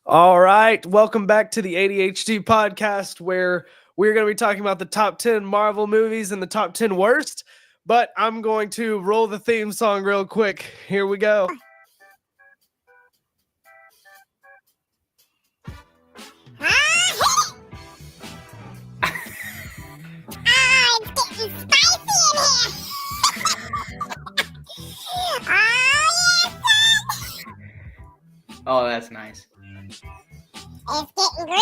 All right, welcome back to the ADHD podcast where we're going to be talking about the top 10 Marvel movies and the top 10 worst. But I'm going to roll the theme song real quick. Here we go. It's getting spicy in here. Oh, that's nice. It's getting groovy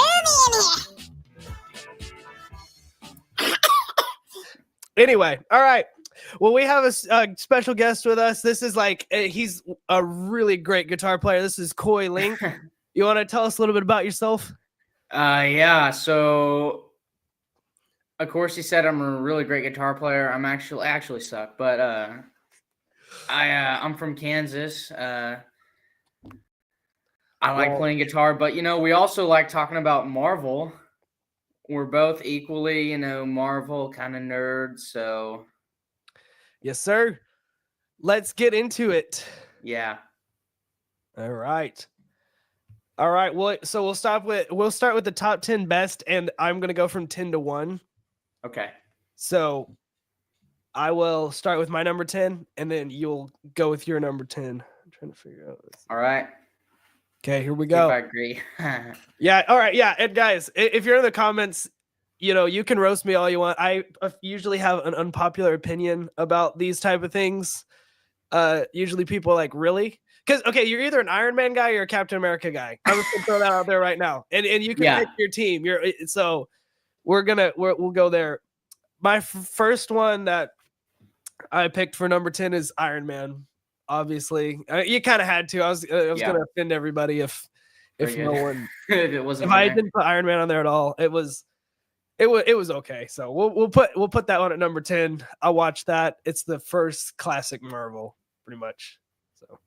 in here. Anyway, all right. Well, we have a special guest with us. This is he's a really great guitar player. This is Coy Link. You want to tell us a little bit about yourself? Yeah. So, of course, he said I'm a really great guitar player. I actually suck, but I'm from Kansas. I like playing guitar, but we also like talking about Marvel. We're both equally, Marvel kind of nerds. So, yes, sir. Let's get into it. yeah. All right. Well, so we'll start with the top 10 best, and I'm gonna go from 10 to 1. Okay. So I will start with my number 10, and then you'll go with your number 10. I'm trying to figure out this. All right. Okay, here we If go. I agree. Yeah. All right. Yeah. And guys, if you're in the comments, you can roast me all you want. I usually have an unpopular opinion about these type of things. Usually people are like, really? Because you're either an Iron Man guy or a Captain America guy. I'm just gonna throw that out there right now, and you can pick your team. So we'll go there. My first one that I picked for number 10 is Iron Man. Obviously, you kind of had to. I was gonna offend everybody if no one if I didn't put Iron Man on there at all. It was okay. So we'll put that one at number 10. I'll watch that. It's the first classic Marvel, pretty much. So,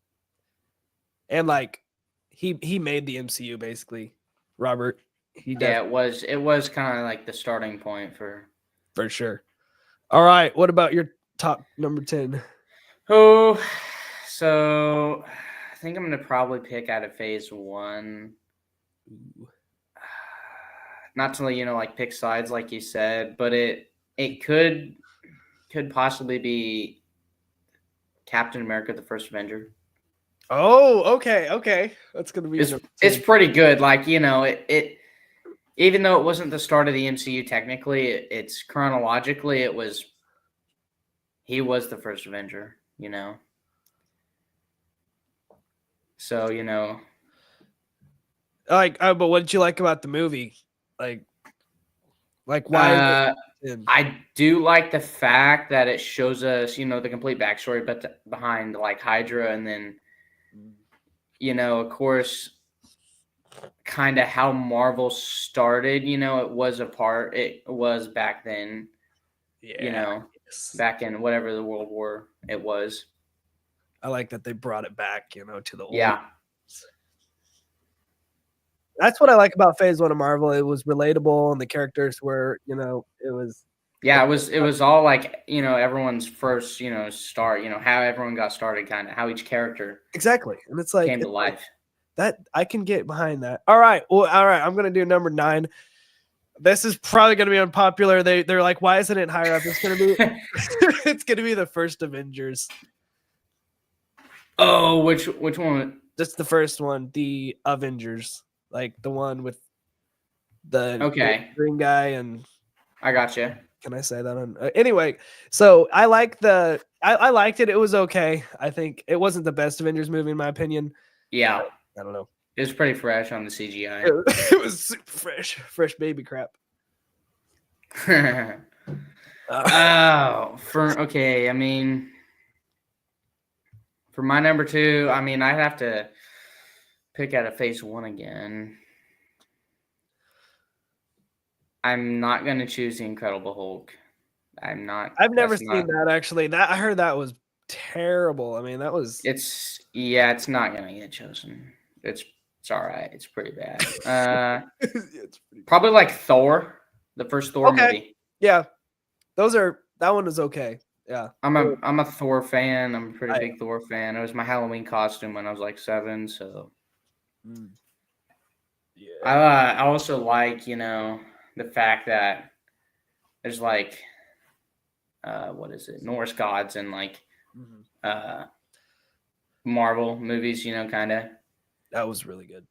and he made the MCU basically. Robert. It was kind of like the starting point for sure. All right, what about your top number 10? Oh, so I think I'm gonna probably pick out of phase 1. Not to pick sides like you said, but it could possibly be Captain America: The First Avenger. Oh, okay. That's gonna be. It's pretty good. It even though it wasn't the start of the MCU technically, it's chronologically he was the first Avenger. So but what did you like about the movie? Like why? I do like the fact that it shows us, the complete backstory, but behind Hydra, and then, of course, kind of how Marvel started. It was back then. Back in whatever the World War it was. I like that they brought it back, to the old. Yeah. That's what I like about phase 1 of Marvel. It was relatable, and the characters were, it was. Yeah, it was all everyone's first, start, how everyone got started, kind of how each character exactly, and it's came to life. That I can get behind that. All right, I'm gonna do number 9. This is probably gonna be unpopular. They're like, why isn't it higher up? It's gonna be it's gonna be the first Avengers. Oh, which one? Just the first one, the Avengers, like the one with the green guy. And I gotcha. Can I say that on anyway? So I liked it. It was okay. I think it wasn't the best Avengers movie in my opinion. Yeah, I don't know. It was pretty fresh on the CGI. It was super fresh baby crap. Okay. I mean, for my number 2, I mean, I'd have to pick out of phase 1 again. I'm not gonna choose the Incredible Hulk. I'm not. I've never seen that actually. I heard that was terrible. I mean, that was. It's not gonna get chosen. It's all right. It's pretty bad. It's pretty probably like Thor, the first Thor movie. Yeah, that one is okay. Yeah, I'm a Thor fan. I'm a pretty big Thor fan. It was my Halloween costume when I was like 7. So I also like, the fact that there's like what is it, Norse gods and like Mhm. Marvel movies, kind of. That was really good.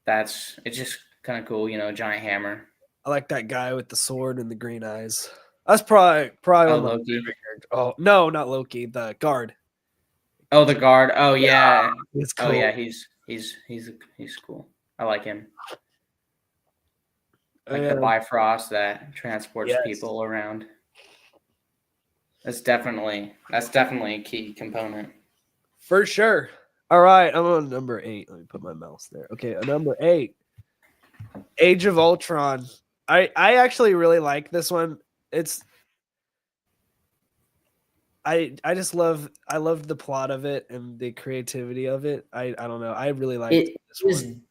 It's just kind of cool, giant hammer. I like that guy with the sword and the green eyes. That's probably one of my Loki. favorite characters. Oh no, not Loki. The guard. Oh, the guard. Oh yeah. It's Oh cool. yeah, he's cool. I like him. Like the Bifrost that transports Yes. people around. That's definitely a key component. For sure. All right, I'm on number 8. Let me put my mouse there. Okay, number 8. Age of Ultron. I actually really like this one. It's I loved the plot of it and the creativity of it. I don't know. I really liked this one.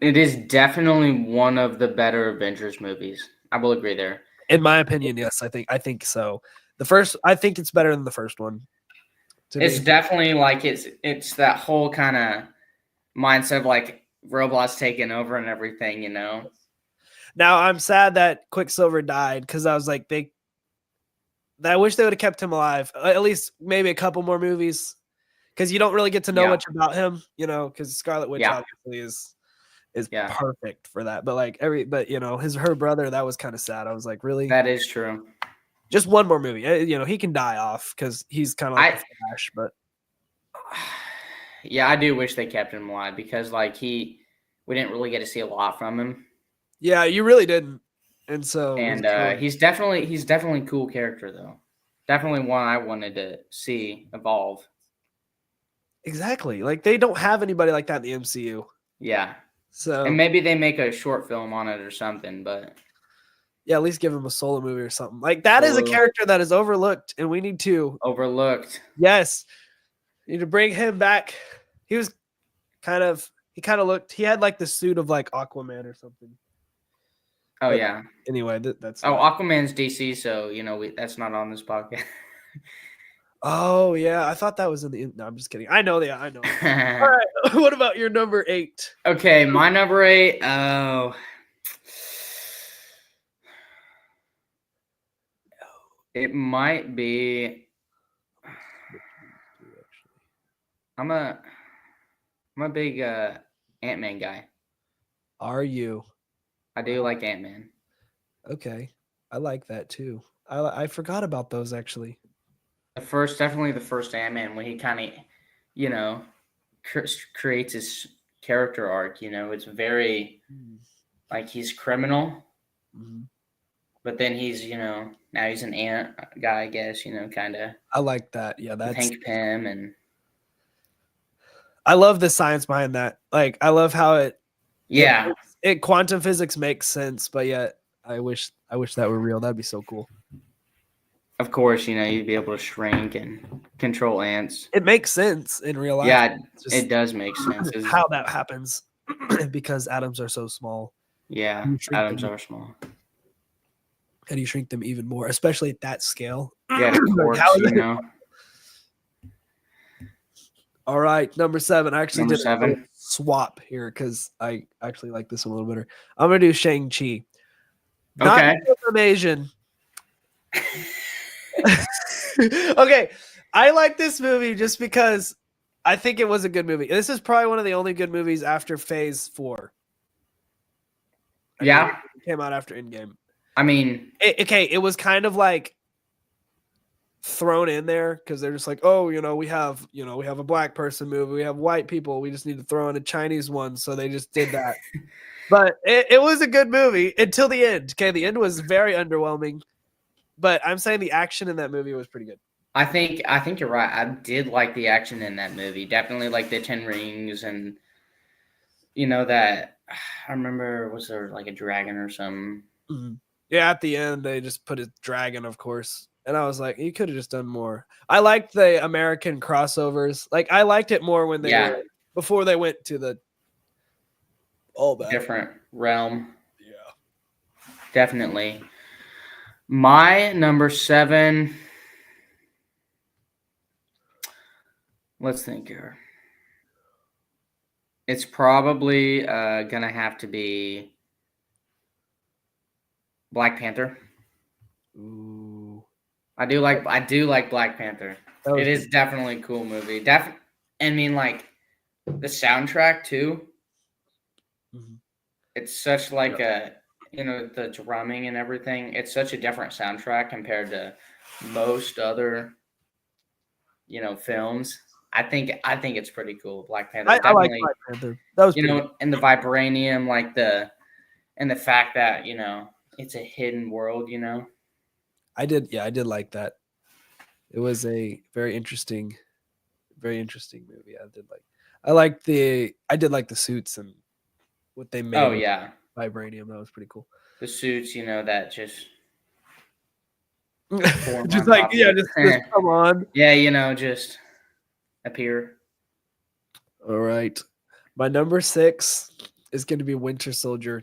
It is definitely one of the better Avengers movies. I will agree there. In my opinion, yes, I think so. I think it's better than the first one. It's definitely like it's that whole kind of mindset of like robots taking over and everything, Now I'm sad that Quicksilver died because I was like, I wish they would have kept him alive. At least maybe a couple more movies, because you don't really get to know much about him, because Scarlet Witch obviously is perfect for that. But like her brother, that was kind of sad. I was like, really? That is true. Just one more movie. He can die off because he's kind of like the Flash, but yeah, I do wish they kept him alive because like we didn't really get to see a lot from him. Yeah, you really didn't. And he's definitely a cool character though. Definitely one I wanted to see evolve. Exactly. Like they don't have anybody like that in the MCU. Yeah. So and maybe they make a short film on it or something, but yeah, at least give him a solo movie or something. Like that is a character that is overlooked, and we need to Yes, we need to bring him back. He had like the suit of like Aquaman or something. Oh yeah. Anyway, that's Aquaman's DC, so that's not on this podcast. Oh yeah, I thought that was in the. No, I'm just kidding. I know. All right, what about your number 8? Okay, my number 8. Oh, it might be. I'm a big Ant-Man guy. Are you? I do like Ant-Man. Okay, I like that too. I forgot about those actually. Definitely the first Ant-Man when he kind of, creates his character arc. It's very like he's criminal, but then he's now he's an ant guy, I guess. Kind of. I like that. Yeah, that's Hank Pym and. I love the science behind that. Like I love how it. Yeah. It quantum physics makes sense, but yet I wish that were real. That'd be so cool. Of course, you'd be able to shrink and control ants. It makes sense in real life. Yeah, it does make sense. How that happens because atoms are so small. Yeah, atoms are small. How do you shrink them even more, especially at that scale? Yeah, of course, All right, number 7. I actually did a swap here because I actually like this one a little better. I'm going to do Shang-Chi. Okay. Not I'm Asian. Okay, I like this movie just because I think it was a good movie. This is probably one of the only good movies after Phase 4. Yeah. It came out after Endgame. I mean, it was kind of like thrown in there because they're just like, oh, we have a black person movie, we have white people, we just need to throw in a Chinese one, so they just did that. But it was a good movie until the end. Okay, the end was very underwhelming, but I'm saying the action in that movie was pretty good. I think you're right. I did like the action in that movie. Definitely like the 10 rings and that I remember, was there like a dragon or something? Mm-hmm. Yeah, at the end they just put a dragon, of course. And I was like, you could have just done more. I liked the American crossovers. Like I liked it more when they were before they went to the different realm. Yeah. Definitely. My number 7. Let's think here. It's probably gonna have to be Black Panther. Ooh, I do like Black Panther. that was It is definitely a cool movie. I mean, like the soundtrack too. Mhm. It's such like a the drumming and everything. It's such a different soundtrack compared to most other films. I think it's pretty cool. Black Panther I like definitely. Black Panther. That was pretty good. And the vibranium, and the fact that it's a hidden world. I did like that. It was a very interesting movie. I did like the suits and what they made Oh with yeah, vibranium. That was pretty cool. the suits. That just form Just on like top of yeah, it. just come on. Yeah, just appear. All right. My number 6 is going to be Winter Soldier.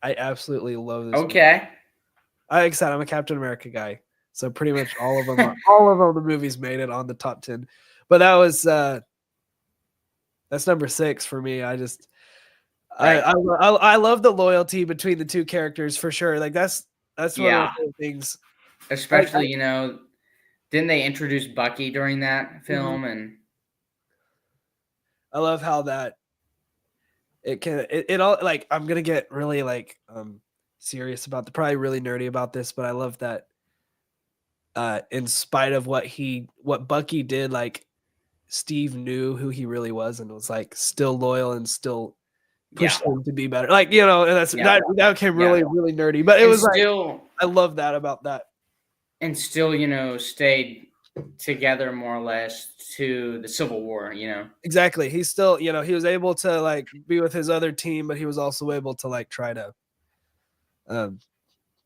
I absolutely love this movie. Okay. Like I said, I'm a Captain America guy, so pretty much all of them, the movies made it on the top 10. But that's number 6 for me. Right. I love the loyalty between the two characters for sure. Like that's one of Yeah. the favorite things. Especially, didn't they introduce Bucky during that Mhm. film? And I love how that it all like I'm gonna get really serious about probably really nerdy about this, but I love that in spite of what Bucky did, like Steve knew who he really was and was like still loyal and still yeah, pushed him to be better. Like, and yeah, that became yeah. really, really nerdy. But it And was like still, I love that about that. stayed together more or less to the Civil War. Exactly. He's still, he was able to like be with his other team, but he was also able to like try to um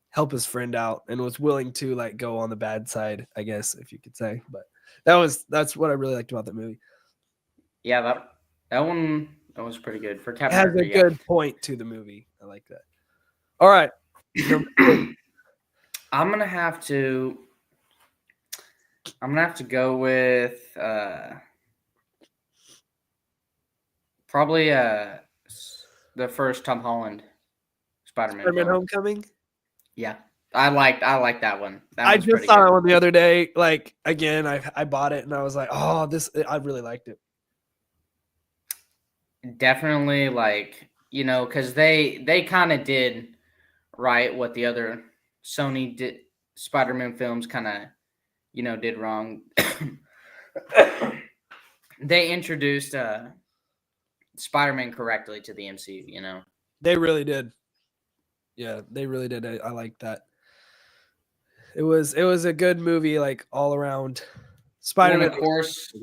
help his friend out and was willing to like go on the bad side, I guess, if you could say. But that's what I really liked about that movie. Yeah, that was pretty good for It Captain has a America. Yeah. good point to the movie. I like that. All right. Number 6. I'm gonna have to. Go with probably the first Tom Holland Spider-Man Spider-Man film. Homecoming. Yeah, I liked that one. That I was just pretty saw good. that one the other day. Like again, I bought it and I was like, oh, I really liked it. Definitely, because they kind of did right what the other Sony did Spider-Man films kind of did wrong. They introduced Spider-Man correctly to the MCU. They really did. Yeah, they really did. I like that. It was a good movie, like all around. Well, and Spider-Man. of course,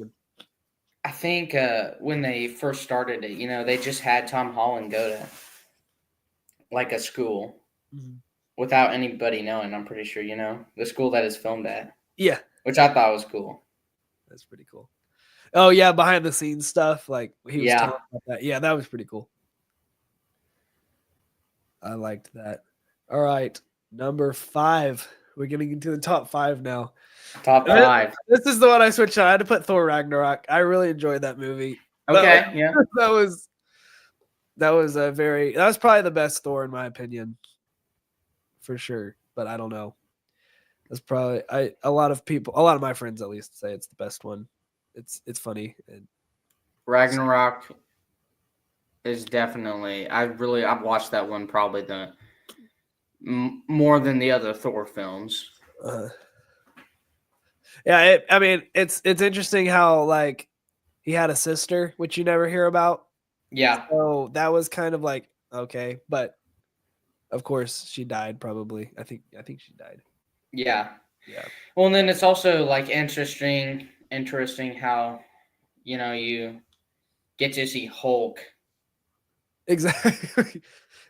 I think when they first started it, they just had Tom Holland go to like a school Mhm. without anybody knowing. I'm pretty sure, the school that is filmed at, Yeah, which I thought was cool. that's pretty cool. Oh yeah, behind the scenes stuff, like he was Yeah. talking about that. Yeah, that was pretty cool. I liked that. All right, number 5. We're getting into the top 5 now. Top 5. This is the one I switched on. I had to put Thor Ragnarok. I really enjoyed that movie. Okay, yeah. That was that was probably the best Thor in my opinion. For sure. But I don't know. That's probably a lot of my friends at least say it's the best one. It's funny and Ragnarok is definitely. I've watched that one probably more than the other Thor films. yeah, I mean it's interesting how like he had a sister, which you never hear about. Yeah. So that was kind of like okay, but of course she died probably. I think she died. Yeah. Yeah. Well, and then it's also like interesting how you get to see Hulk. Exactly.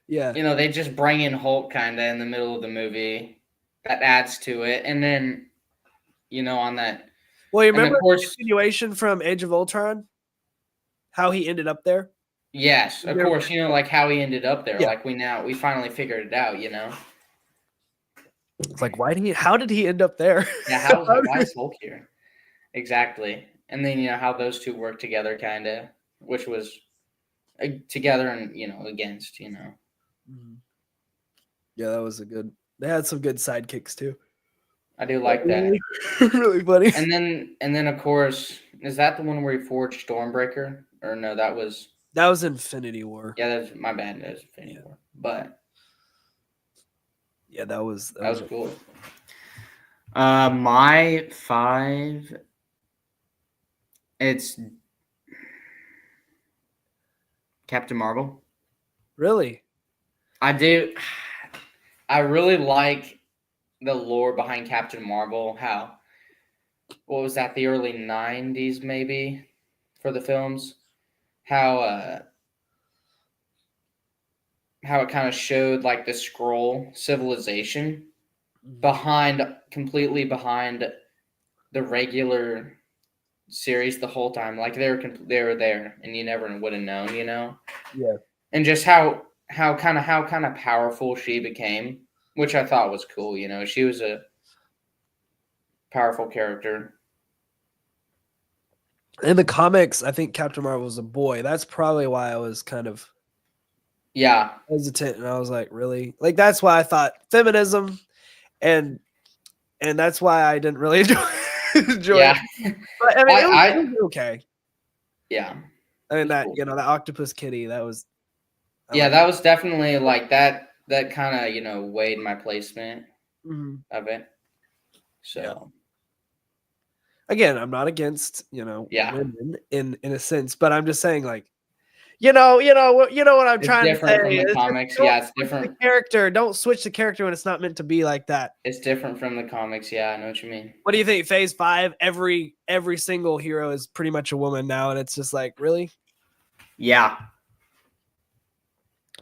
Yeah. They just bring in Hulk kind of in the middle of the movie. That adds to it, and then on that. Well, you And of remember the course, continuation from Age of Ultron? How he ended up there? yes, of course, like how he ended up there. Yeah. Like we finally figured it out. It's like how did he end up there? Yeah, why is Hulk here? Exactly, and then how those two work together, kind of, which was together and against. Mhm. Yeah, that They had some good sidekicks too. I do like that. Really funny. And then of course, is that the one where he forged Stormbreaker? Or no, that was That was Infinity War. yeah, that's my bad. That was Infinity War. But Yeah, that was cool. My 5, it's Captain Marvel. really. I do. I really like the lore behind Captain Marvel. How, what was that? The early '90s, maybe, for the films. How it kind of showed like the Skrull civilization completely behind the regular series the whole time. Like they were there, and you never would have known, Yeah. And just how kind of powerful she became, which I thought was cool. She was a powerful character. In the comics, I think Captain Marvel was a boy. That's probably why I was kind of hesitant, and I was like, really? Like that's why I thought feminism, and that's why I didn't really enjoy Yeah. it. But I mean, it was okay. Yeah. I mean that cool. that Octopus Kitty, that was. That was definitely like that. That kind of weighed my placement of it. So. Again, I'm not against women in a sense, but I'm just saying like, you know what I'm trying to say. It's different from the comics. Yeah, it's different. The character, don't switch the character when it's not meant to be like that. It's different from the comics. Yeah, I know what you mean. What do you think? Phase 5, every single hero is pretty much a woman now, and it's just like, really? Yeah.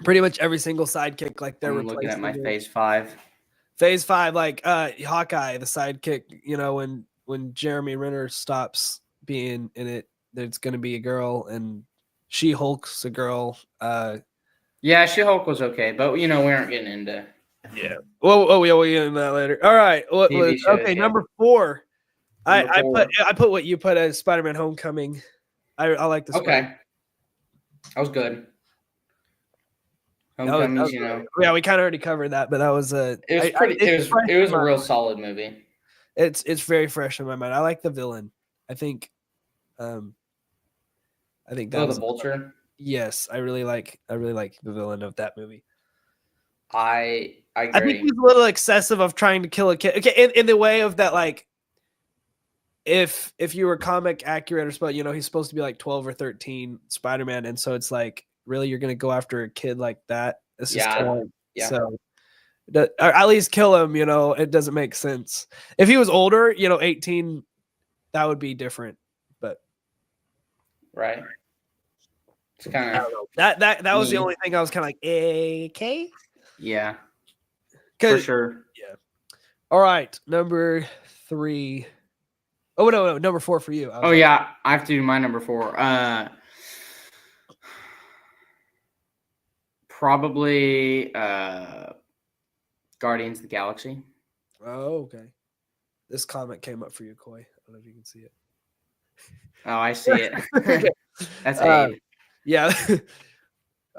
Pretty much every single sidekick, like they're looking at my it. Phase 5. Phase 5, like Hawkeye, the sidekick. When Jeremy Renner stops being in it, there's going to be a girl, and She-Hulk's a girl. Yeah, She-Hulk was okay, but we aren't getting into. Yeah. Well, we'll get into that later. All right. Okay, number 4. I put what you put as Spider-Man: Homecoming. I like this. Okay. That was good. Homecomings, Yeah, we kind of already covered that, but that was a. It was a real solid movie. It's very fresh in my mind. I like the villain. I think that the Vulture. Yes, I really like the villain of that movie. I agree. I think he's a little excessive of trying to kill a kid. Okay, in the way of that, like, if you were comic accurate or something, he's supposed to be like 12 or 13 Spider-Man, and so it's like, really, you're gonna go after a kid like that? It's just so. Or at least kill him, it doesn't make sense. If he was older, 18, that would be different. But right, it's kind of that was the only thing I was kind of like, okay, yeah, for sure, yeah. All right, number 3. Oh no, number 4 for you. Yeah, I have to do my number 4. Probably Guardians of the Galaxy. Oh, okay. This comment came up for you, Coy. I don't know if you can see it. Oh, I see it. That's Abe. Yeah.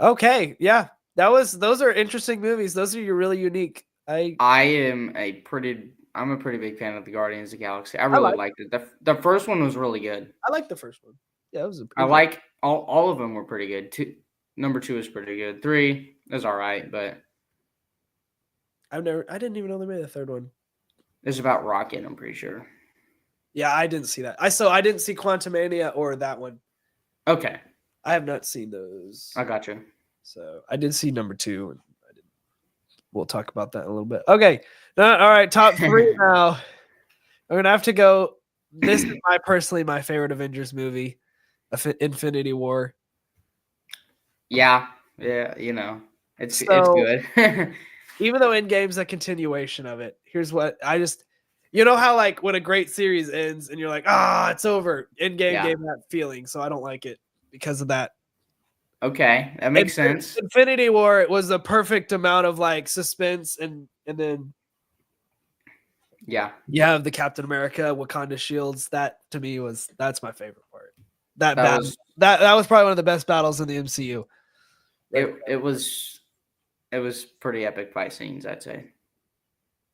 Okay. Yeah. Those are interesting movies. Those are really unique. I'm a pretty big fan of the Guardians of the Galaxy. I really liked it. The first one was really good. I like the first one. Yeah, it was all of them were pretty good. Number 2 is pretty good. 3 is all right, but I didn't even know they made a third one. It's about Rocket, I'm pretty sure. Yeah, I didn't see that. I didn't see Quantumania or that one. Okay. I have not seen those. I got you. So I did see number 2. And we'll talk about that in a little bit. Okay. All right. Top 3 now. I'm going to have to go. This is personally my favorite Avengers movie, Infinity War. Yeah. It's good. Even though Endgame's a continuation of it, here's what how like when a great series ends and you're like, it's over. Endgame gave that feeling, so I don't like it because of that. Okay, that makes sense. Infinity War was the perfect amount of like suspense, and then you have the Captain America Wakanda shields. That to me that's my favorite part. That was probably one of the best battles in the MCU. It was pretty epic fight scenes, I'd say.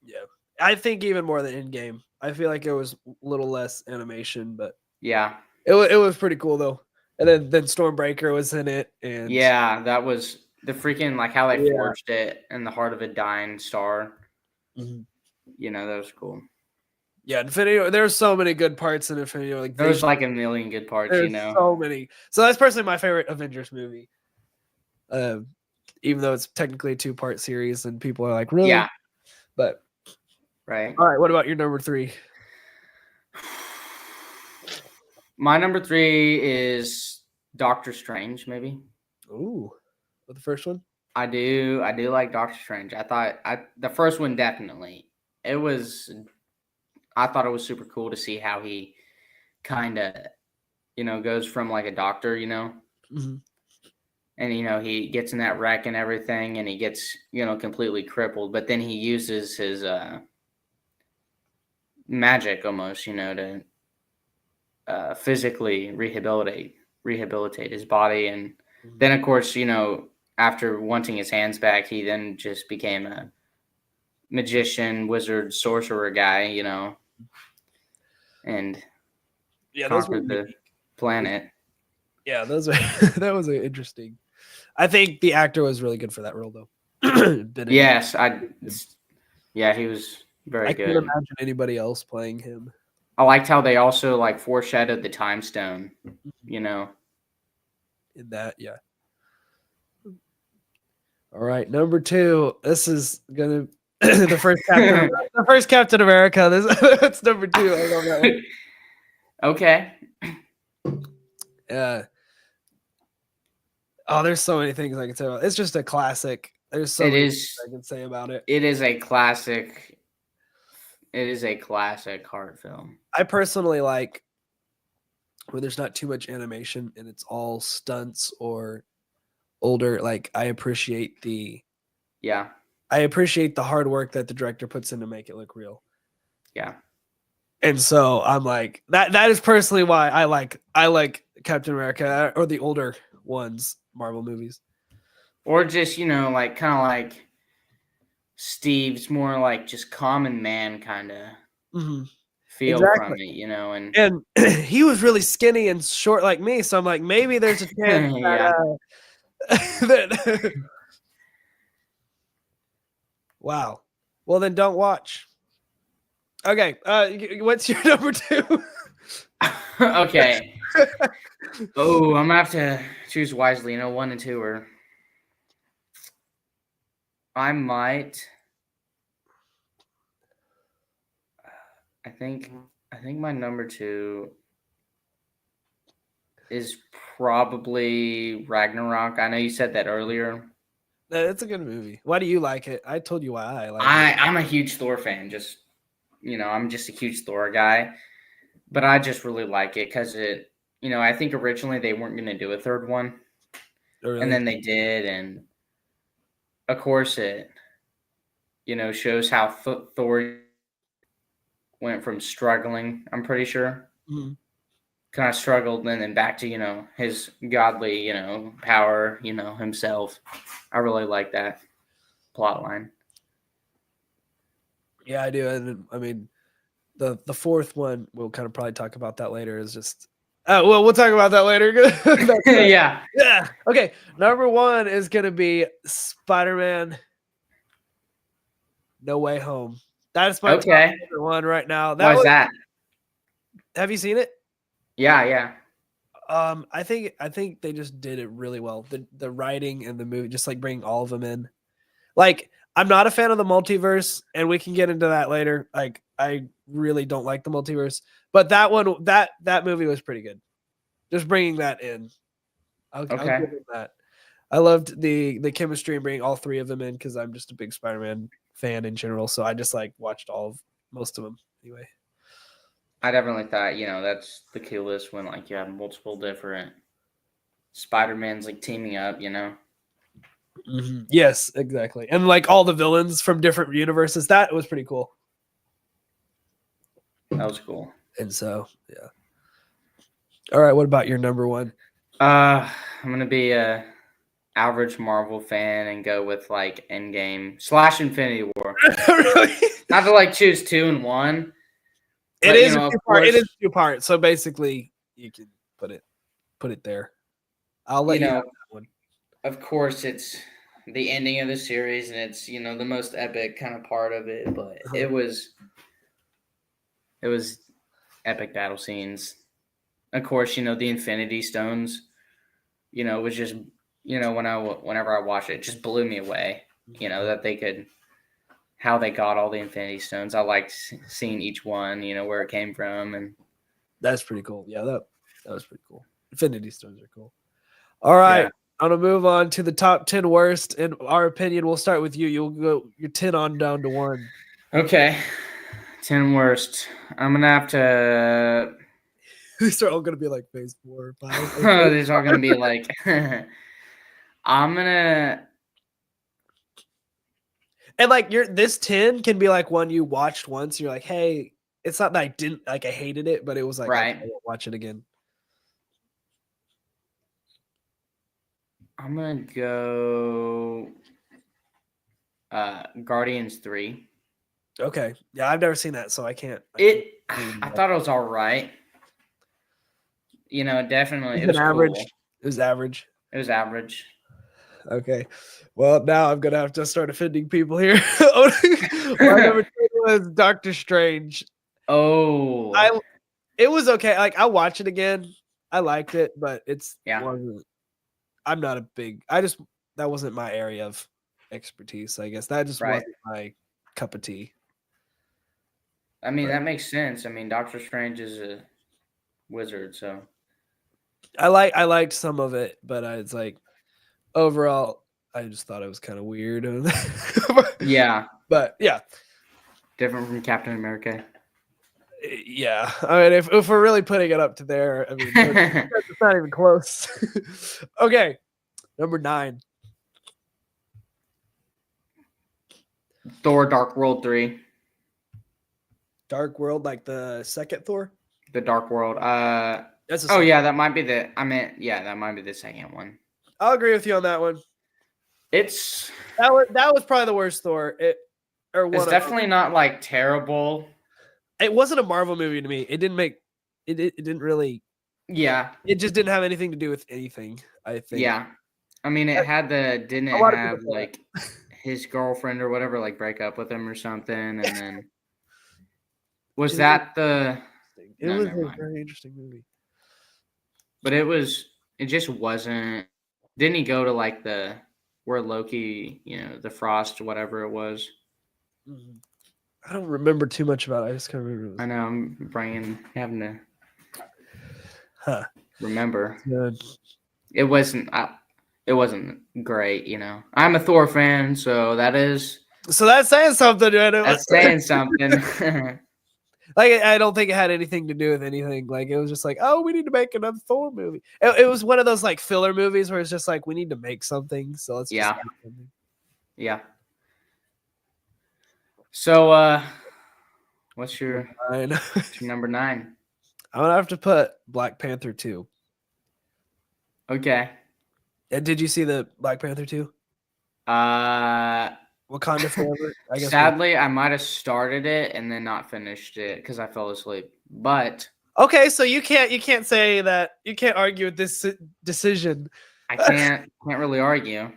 Yeah, I think even more than Endgame. I feel like it was a little less animation, but Yeah. it was pretty cool though. And then Stormbreaker was in it, and Yeah, that was the freaking like how they yeah, forged it in the heart of a dying star. mhm. You know, that was cool. Yeah, Infinity War. There's so many good parts in Infinity War. Like There was Vision. like a million good parts, you There's know. so many. So that's personally my favorite Avengers movie. Even though it's technically a 2-part series, and people are like, really? Yeah, But right. all right, what about your number 3? My number 3 is Doctor Strange, maybe. Ooh, what the first one? I do like Doctor Strange. The first one definitely. I thought it was super cool to see how he kind of, goes from like a doctor, Mm-hmm. and he gets in that wreck and everything, and he gets completely crippled, but then he uses his magic almost, to physically rehabilitate his body, and then of course, after wanting his hands back, he then just became a magician, wizard, sorcerer guy, and Yeah, those were conquered the planet. yeah, those were that was interesting. I think the actor was really good for that role though. Benedict. Yes, yeah, he was very I can't good. imagine anybody else playing him. I liked how they also like foreshadowed the time stone, in that. Yeah. All right, number 2. This is gonna the first Captain America. That's number 2. I love that one. Okay. Yeah. Oh, there's so many things I can say about it. It's just a classic. There's so It many is things I can say about it. it is a classic. It is a classic horror film. I personally like when there's not too much animation and it's all stunts or older. Like I appreciate the Yeah. hard work that the director puts in to make it look real. Yeah. And so I'm like that is personally why I like Captain America or the older ones, Marvel movies. Or just, like kind of like Steve's more like just common man kind of Mm-hmm. feel from Exactly. it, and And he was really skinny and short like me, so I'm like maybe there's a chance yeah. that wow. Well then don't watch. Okay, what's your number 2? Okay. Oh, I'm gonna have to choose wisely. 1 and 2 are. I might. I think my number 2 is probably Ragnarok. I know you said that earlier. It's a good movie. Why do you like it? I told you why I like it. I'm a huge Thor fan. Just I'm just a huge Thor guy, but I just really like it because it. I think originally they weren't going to do a third one, Oh, really? and then they did, and of course it. Shows how Thor went from struggling. I'm pretty sure. Mm-hmm. Kind of struggled and then back to his godly power himself. I really like that plot line. Yeah, I do. And I mean, the fourth one we'll kind of probably talk about that later. Is just well, we'll talk about that later. Yeah. Yeah. Okay. Number 1 is gonna be Spider-Man: No Way Home. That's my top number 1 right now. Why's that? Have you seen it? Yeah. I think they just did it really well. The writing and the movie, just like bringing all of them in. Like, I'm not a fan of the multiverse, and we can get into that later. Like, I really don't like the multiverse, but that one, that movie was pretty good. Just bringing that in, I'll give it that. I loved the chemistry and bringing all 3 of them in because I'm just a big Spider-Man fan in general. So I just like watched most of them anyway. I definitely thought that's the coolest when like you have multiple different Spider-Mans like teaming up. Mm-hmm. Yes, exactly. And like all the villains from different universes, that was pretty cool. That was cool. And so, yeah. All right, what about your number 1? I'm gonna be average Marvel fan and go with like Endgame / Infinity War. Really? Not to like choose 2 and 1. It But, is you a know, of two-part. It is course, 2 part. So basically, you can put it there. I'll let you you have know, that one. of course, it's the ending of the series, and it's the most epic kind of part of it. But Uh-huh. it was epic battle scenes. Of course, the Infinity Stones. Was just whenever I watched it, it just blew me away. That they could how they got all the Infinity Stones. I liked seeing each one. Where it came from, and That's pretty cool. Yeah, that was pretty cool. Infinity Stones are cool. All right. Yeah. I'm gonna move on to the top 10 worst. In our opinion, we'll start with you. You'll go your 10 on down to 1. Okay, 10 worst. I'm gonna have to. These are all gonna be like phase 4 or 5. These are gonna be like. I'm gonna. And like this 10 can be like one you watched once. And you're like, hey, it's not that I didn't like I hated it, but it was like Right. I won't watch it again. I'm gonna go. Guardians 3. Okay. Yeah, I've never seen that, so I can't. I thought it was all right. Definitely. It It was was average. cool. It was average. It was average. Okay. Well, now I'm gonna have to start offending people here. My number 10 was Doctor Strange. Oh. It was okay. Like I watch it again. I liked it, but Yeah. I'm not a big. That wasn't my area of expertise. I guess that just Right. wasn't my cup of tea. I mean, that makes sense. I mean, Doctor Strange is a wizard, so. I liked some of it, but it's like overall, I just thought it was kind of weird. Yeah. But yeah, Different from Captain America. yeah. I mean, if we're really putting it up to there, I mean, it's not even close. Okay, number 9. Thor: Dark World 3. Dark World, like the second Thor. The Dark World. That's Oh yeah, that might be that might be the second one. I'll agree with you on that one. It's That was probably the worst Thor. It's definitely not like terrible. It wasn't a Marvel movie to me. It didn't make it didn't really. Yeah. It just didn't have anything to do with anything. I think. Yeah. I mean, it had didn't it A lot of have people say like his girlfriend or whatever like break up with him or something, and then was that the? It No, was never a mind. very interesting movie. But it just wasn't. Didn't he go to like where Loki, the Frost, whatever it was? I don't remember too much about it. I just kind of remember. I know I'm having to Huh. remember. Good. It wasn't great, I'm a Thor fan, so that's So that's saying something. that's saying something. Like I don't think it had anything to do with anything. Like it was just like, oh, we need to make another Thor movie. It was one of those like filler movies where it's just like we need to make something. So let's Yeah. just make something. Yeah. So what's your Fine. number 9? I'm gonna have to put Black Panther 2. Okay. And did you see the Black Panther 2? Wakanda Forever? I guess. Sadly, I might have started it and then not finished it because I fell asleep. But Okay, so you can't say that. You can't argue with this decision. I can't really argue.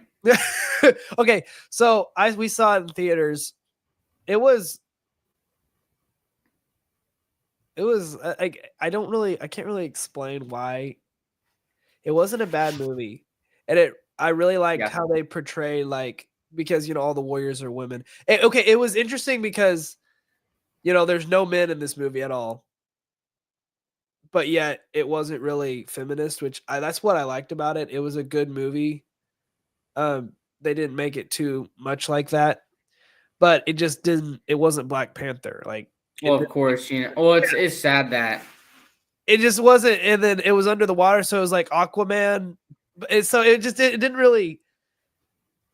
Okay, so we saw it in theaters. It was like I can't really explain why. It wasn't a bad movie, and I really liked how they portrayed like because all the warriors are women. It was interesting because there's no men in this movie at all, but yet it wasn't really feminist, which that's what I liked about it. It was a good movie. They didn't make it too much like that, but it just didn't. It wasn't Black Panther. Like, well, of course, Well, it's sad that it just wasn't. And then it was under the water, so it was like Aquaman. So it didn't really.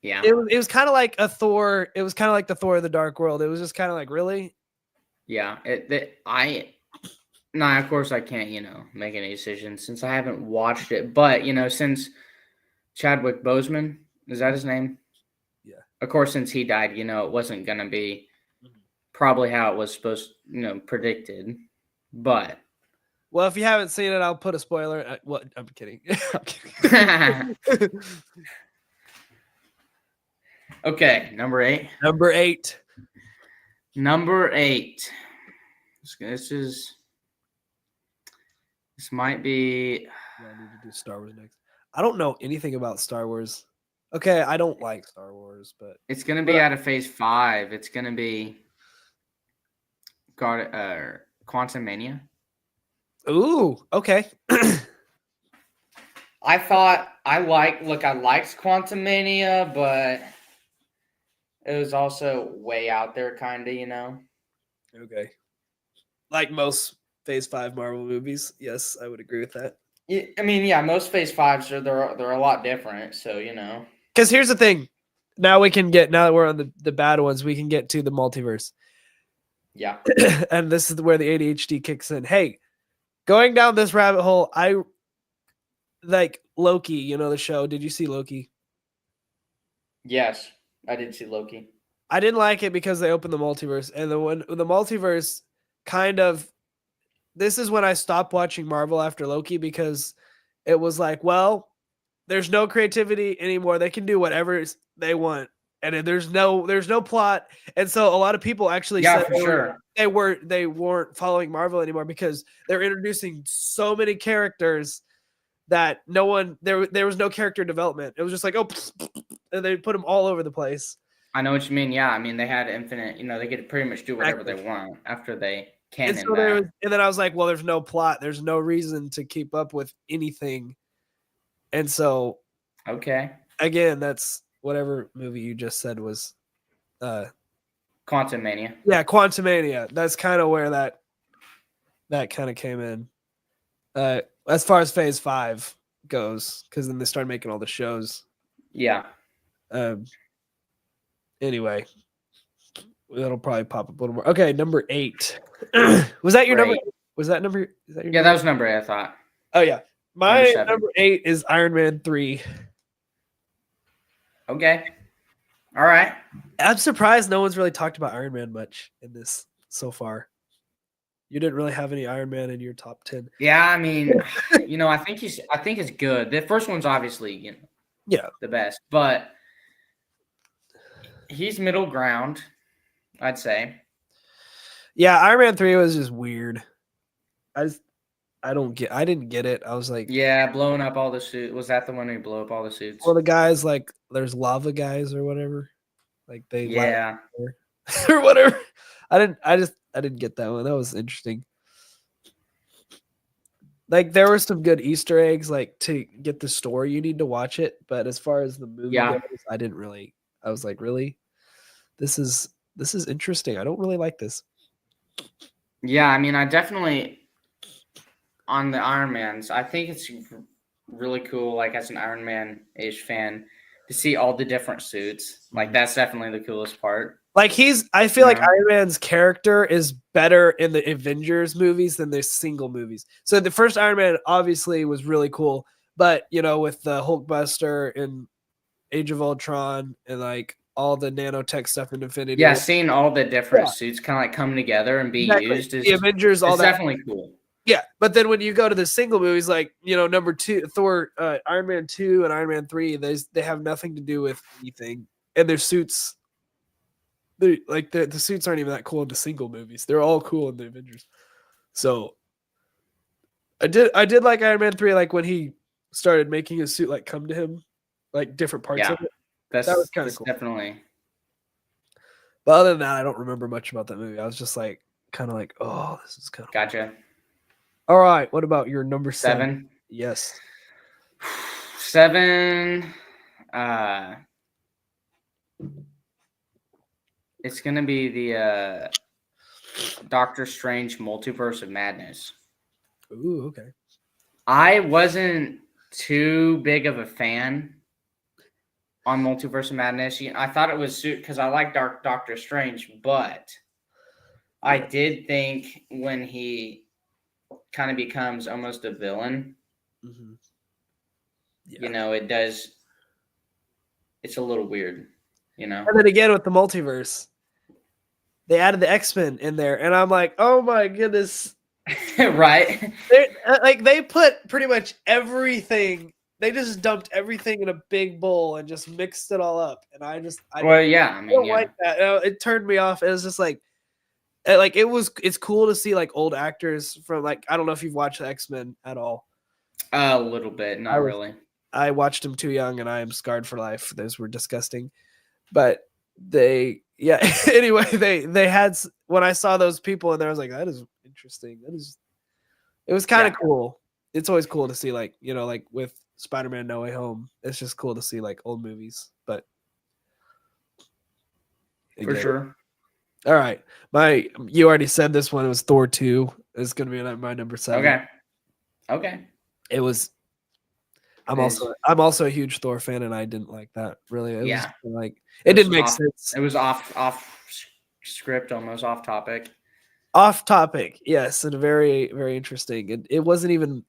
Yeah. It was kind of like a Thor. It was kind of like the Thor of the Dark World. It was just kind of like, really? Yeah. Of course I can't, make any decisions since I haven't watched it. But, since Chadwick Boseman. Is that his name? Yeah. Of course, since he died, it wasn't going to be Mhm. probably how it was supposed, predicted. But Well, if you haven't seen it, I'll put a spoiler. What? I'm kidding. I'm kidding. okay, number 8. Number 8. Number 8. This might be. Yeah, I need to do Star Wars next. I don't know anything about Star Wars. Okay, I don't like Star Wars, but It's gonna be out of Phase 5. It's gonna be Quantum Mania. ooh, okay. I liked Quantum Mania, but it was also way out there, kinda. Okay. Like most Phase 5 Marvel movies. Yes, I would agree with that. I mean, yeah, most Phase 5s they're a lot different, so Because here's the thing. Now that we're on the bad ones, we can get to the multiverse. Yeah. And this is where the ADHD kicks in. Hey, going down this rabbit hole, I like Loki, the show. Did you see Loki? Yes, I did see Loki. I didn't like it because they opened the multiverse. And then when the multiverse kind of, this is when I stopped watching Marvel after Loki, because it was like, well, there's no creativity anymore. They can do whatever they want. And there's no plot. And so a lot of people actually Yeah, said for sure. they weren't following Marvel anymore because they're introducing so many characters that there was no character development. It was just like, oh, and they put them all over the place. I know what you mean. Yeah, I mean they had infinite. They could pretty much do whatever they want after they And canon so that. and then I was like, well, there's no plot. There's no reason to keep up with anything. And so Okay. again, that's whatever movie you just said was Quantum Mania. yeah, Quantumania. That's kind of where that kind of came in. As far as Phase 5 goes, because then they started making all the shows. Yeah. Anyway, that'll probably pop up a little more. Okay, number 8. Was that your number? Was that number? Is that your Yeah, number? that was number 8, I thought. Oh yeah, my Number 7. number 8 is Iron Man 3. Okay. All right. I'm surprised no one's really talked about Iron Man much in this so far. You didn't really have any Iron Man in your top 10. Yeah, I mean, I think it's good. The first one's obviously, Yeah, the best, but he's middle ground, I'd say. yeah. Iron Man 3 was just weird. I didn't get it. I was like, Yeah, blowing up all the suits. Was that the one where you blow up all the suits? well, the guys like there's lava guys or whatever, like they Yeah. or whatever. I didn't get that one. That was interesting. Like there were some good Easter eggs, like to get the story, you need to watch it. But as far as the movie Yeah. goes, I was like, really? This is interesting. I don't really like this. Yeah, I mean, I definitely on the Iron Mans. I think it's really cool, like as an Iron Man-ish fan, to see all the different suits. Like that's definitely the coolest part. Like I feel like Yeah. Iron Man's character is better in the Avengers movies than the single movies. So the first Iron Man obviously was really cool, but with the Hulkbuster and Age of Ultron and like all the nanotech stuff in Infinity. Yeah, seeing all the different Yeah. suits kind of like come together and be Exactly. used is The Avengers, all it's that. definitely cool. Yeah, but then when you go to the single movies, like number 2, Thor, Iron Man 2, and Iron Man 3, they have nothing to do with anything, and their suits, the suits aren't even that cool in the single movies. They're all cool in the Avengers. So I did like Iron Man 3, like when he started making his suit like come to him, like different parts of it. That was kinda cool. Definitely. But other than that, I don't remember much about that movie. I was just like, kind of like, oh, this is kind of Gotcha. All right. What about your number 7? 7. Yes. 7. It's gonna be the Doctor Strange Multiverse of Madness. Ooh, okay. I wasn't too big of a fan on Multiverse of Madness. I thought it was because I like Doctor Strange, but I did think when he kind of becomes almost a villain, Mm-hmm. Yeah. it does it's a little weird, you know. And then again with the multiverse, they added the X-Men in there, and I'm like, oh my goodness. Right? Like they put pretty much everything. They just dumped everything in a big bowl and just mixed it all up. And I Well, yeah, I mean, don't yeah. like that. It turned me off. It was just like it's cool to see like old actors from like I don't know if you've watched the X-Men at all. A little bit, not really. I watched them too young, and I am scarred for life. Those were disgusting. But they, yeah. Anyway, they had when I saw those people in there, I was like, that is interesting. It was kind of cool. It's always cool to see like like with Spider-Man No Way Home. It's just cool to see like old movies. But For sure. All right, you already said this one. It was Thor 2. It's gonna be my number 7. Okay. It was. I'm also a huge Thor fan, and I didn't like that really. It was like it didn't make sense. It was off script, almost off topic. Off topic, yes, and very very interesting. It wasn't even.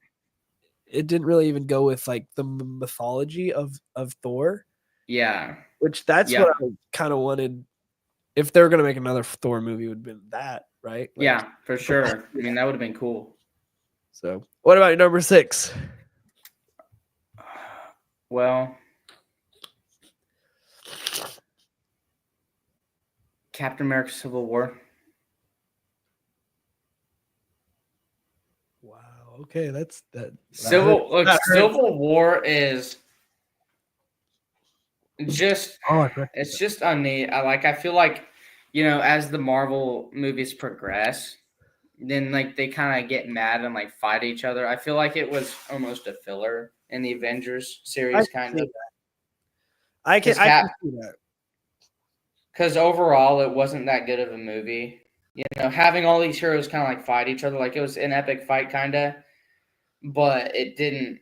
It didn't really even go with like the mythology of Thor. Yeah. Which that's what I kind of wanted. If they were gonna make another Thor movie, it would have been that, right? Like, yeah, for sure. I mean, that would have been cool. So, what about your number 6? Well, Captain America: Civil War. Wow. Okay, that's that. Civil War is just it's just unneat. I feel like as the Marvel movies progress, then like they kind of get mad and like fight each other. I feel like it was almost a filler in the Avengers series, kind of. I can see that. Because overall, it wasn't that good of a movie. Having all these heroes kind of like fight each other, like it was an epic fight, kind of, but it didn't.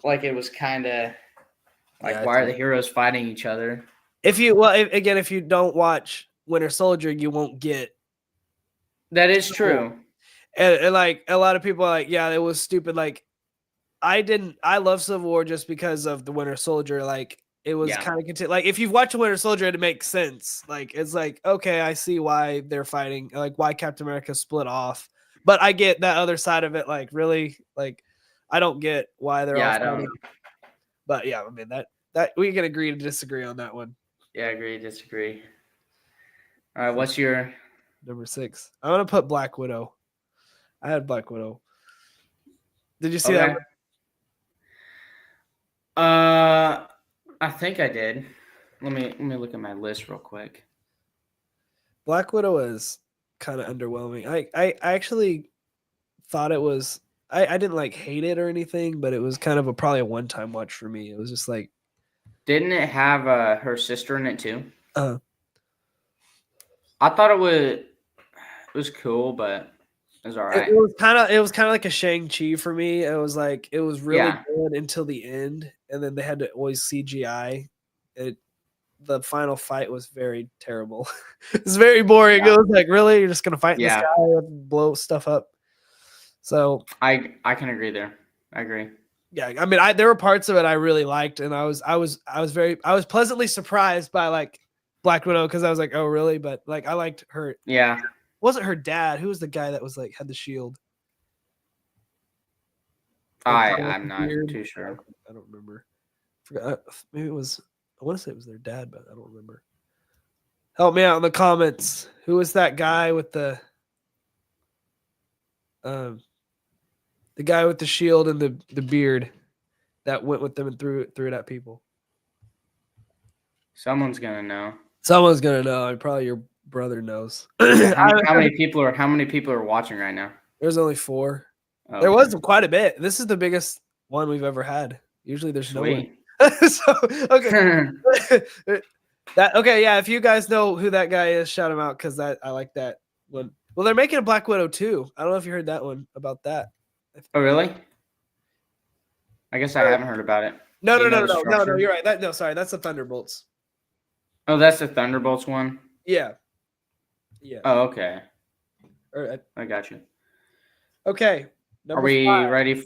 Like it was kind of like, why are the heroes fighting each other? If you don't watch Winter Soldier, you won't get. That is true. And like a lot of people are like, yeah, it was stupid. Like I love Civil War just because of the Winter Soldier. Like it was kind of like if you've watched Winter Soldier, it makes sense. Like it's like, okay, I see why they're fighting, like why Captain America split off. But I get that other side of it. Like really, like I don't get why they're all fighting. But yeah, I mean that we can agree to disagree on that one. Yeah, agree, disagree. All right, what's your number 6? I'm gonna put Black Widow. I had Black Widow. Did you see that one? I think I did. Let me look at my list real quick. Black Widow is kind of underwhelming. I actually thought it was. I didn't like hate it or anything, but it was kind of probably a one-time watch for me. It was just like. Didn't it have her sister in it too? I thought it was cool, but it was all right. It was kind of like a Shang-Chi for me. It was like it was really good until the end, and then they had to always CGI. The final fight was very terrible. It's very boring. It was like, really, you're just gonna fight this guy and blow stuff up. So I can agree there. I agree. Yeah, I mean, there were parts of it I really liked, and I was pleasantly surprised by like Black Widow because I was like, oh really? But like I liked her. Yeah. Wasn't her dad? Who was the guy that was like had the shield? I'm not too sure. I don't remember. Forgot. Maybe it was. I want to say it was their dad, but I don't remember. Help me out in the comments. Who was that guy with the guy with the shield and the beard that went with them and threw it at people? Someone's gonna know. Someone's gonna know. Probably your brother knows. How many people are watching right now? There's only 4. Oh, there was quite a bit. This is the biggest one we've ever had. Usually there's no one. So okay. Yeah, if you guys know who that guy is, shout him out because I like that one. Well, they're making a Black Widow too. I don't know if you heard that one about that. Oh really? I guess I haven't heard about it. No, you're right. Sorry, that's the Thunderbolts. Oh, that's the Thunderbolts one? Yeah. Oh, okay. I got you. Okay. Are we ready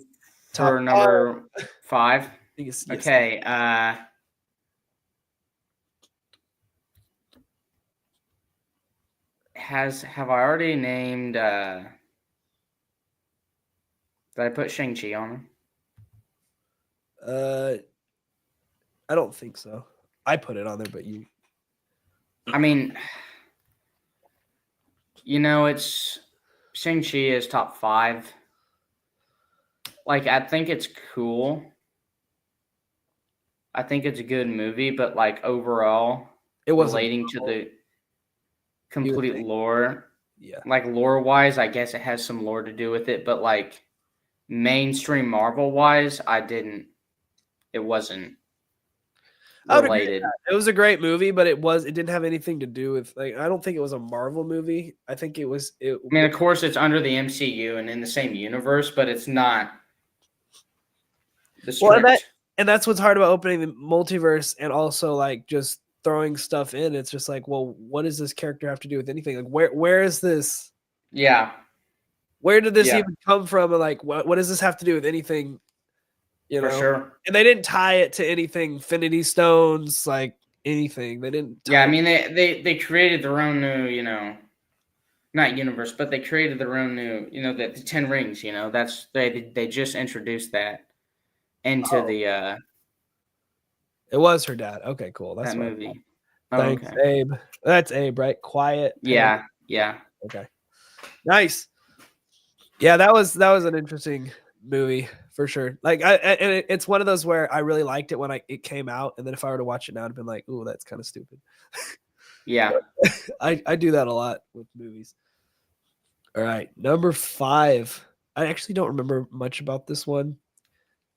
for number 5? Yes. Okay. Have I already named? Did I put Shang-Chi on him? I don't think so. I put it on there, but you. I mean, it's Shang-Chi is top 5. Like, I think it's cool. I think it's a good movie, but like overall, It wasn't relating to the you would complete think. lore, Yeah. like lore-wise, I guess it has some lore to do with it, but like mainstream Marvel-wise, it wasn't I would agree with related. that. It was a great movie, but it didn't have anything to do with like I don't think it was a Marvel movie. I think it was it I mean, of course, it's under the MCU and in the same universe, but it's not the well strict. and that's what's hard about opening the multiverse and also like just throwing stuff in. It's just like, well, what does this character have to do with anything? Like where is this? Yeah, Where did this yeah, even come from? And like what does this have to do with anything? You for know? sure. And they didn't tie it to anything, Infinity Stones, like anything. They didn't Yeah, tie I mean, they created their own new, not universe, but they created their own new, the 10 rings. That's they just introduced that into Oh, the it was her dad. Okay, cool. That's that what. movie. Oh, Thanks, okay. Abe. That's Abe, right? Quiet. Yeah, yeah, Okay. Nice. Yeah, that was an interesting movie for sure. Like and it's one of those where I really liked it when it came out, and then if I were to watch it now, I'd been like, "Ooh, that's kind of stupid." yeah. I do that a lot with movies. All right, number 5. I actually don't remember much about this one,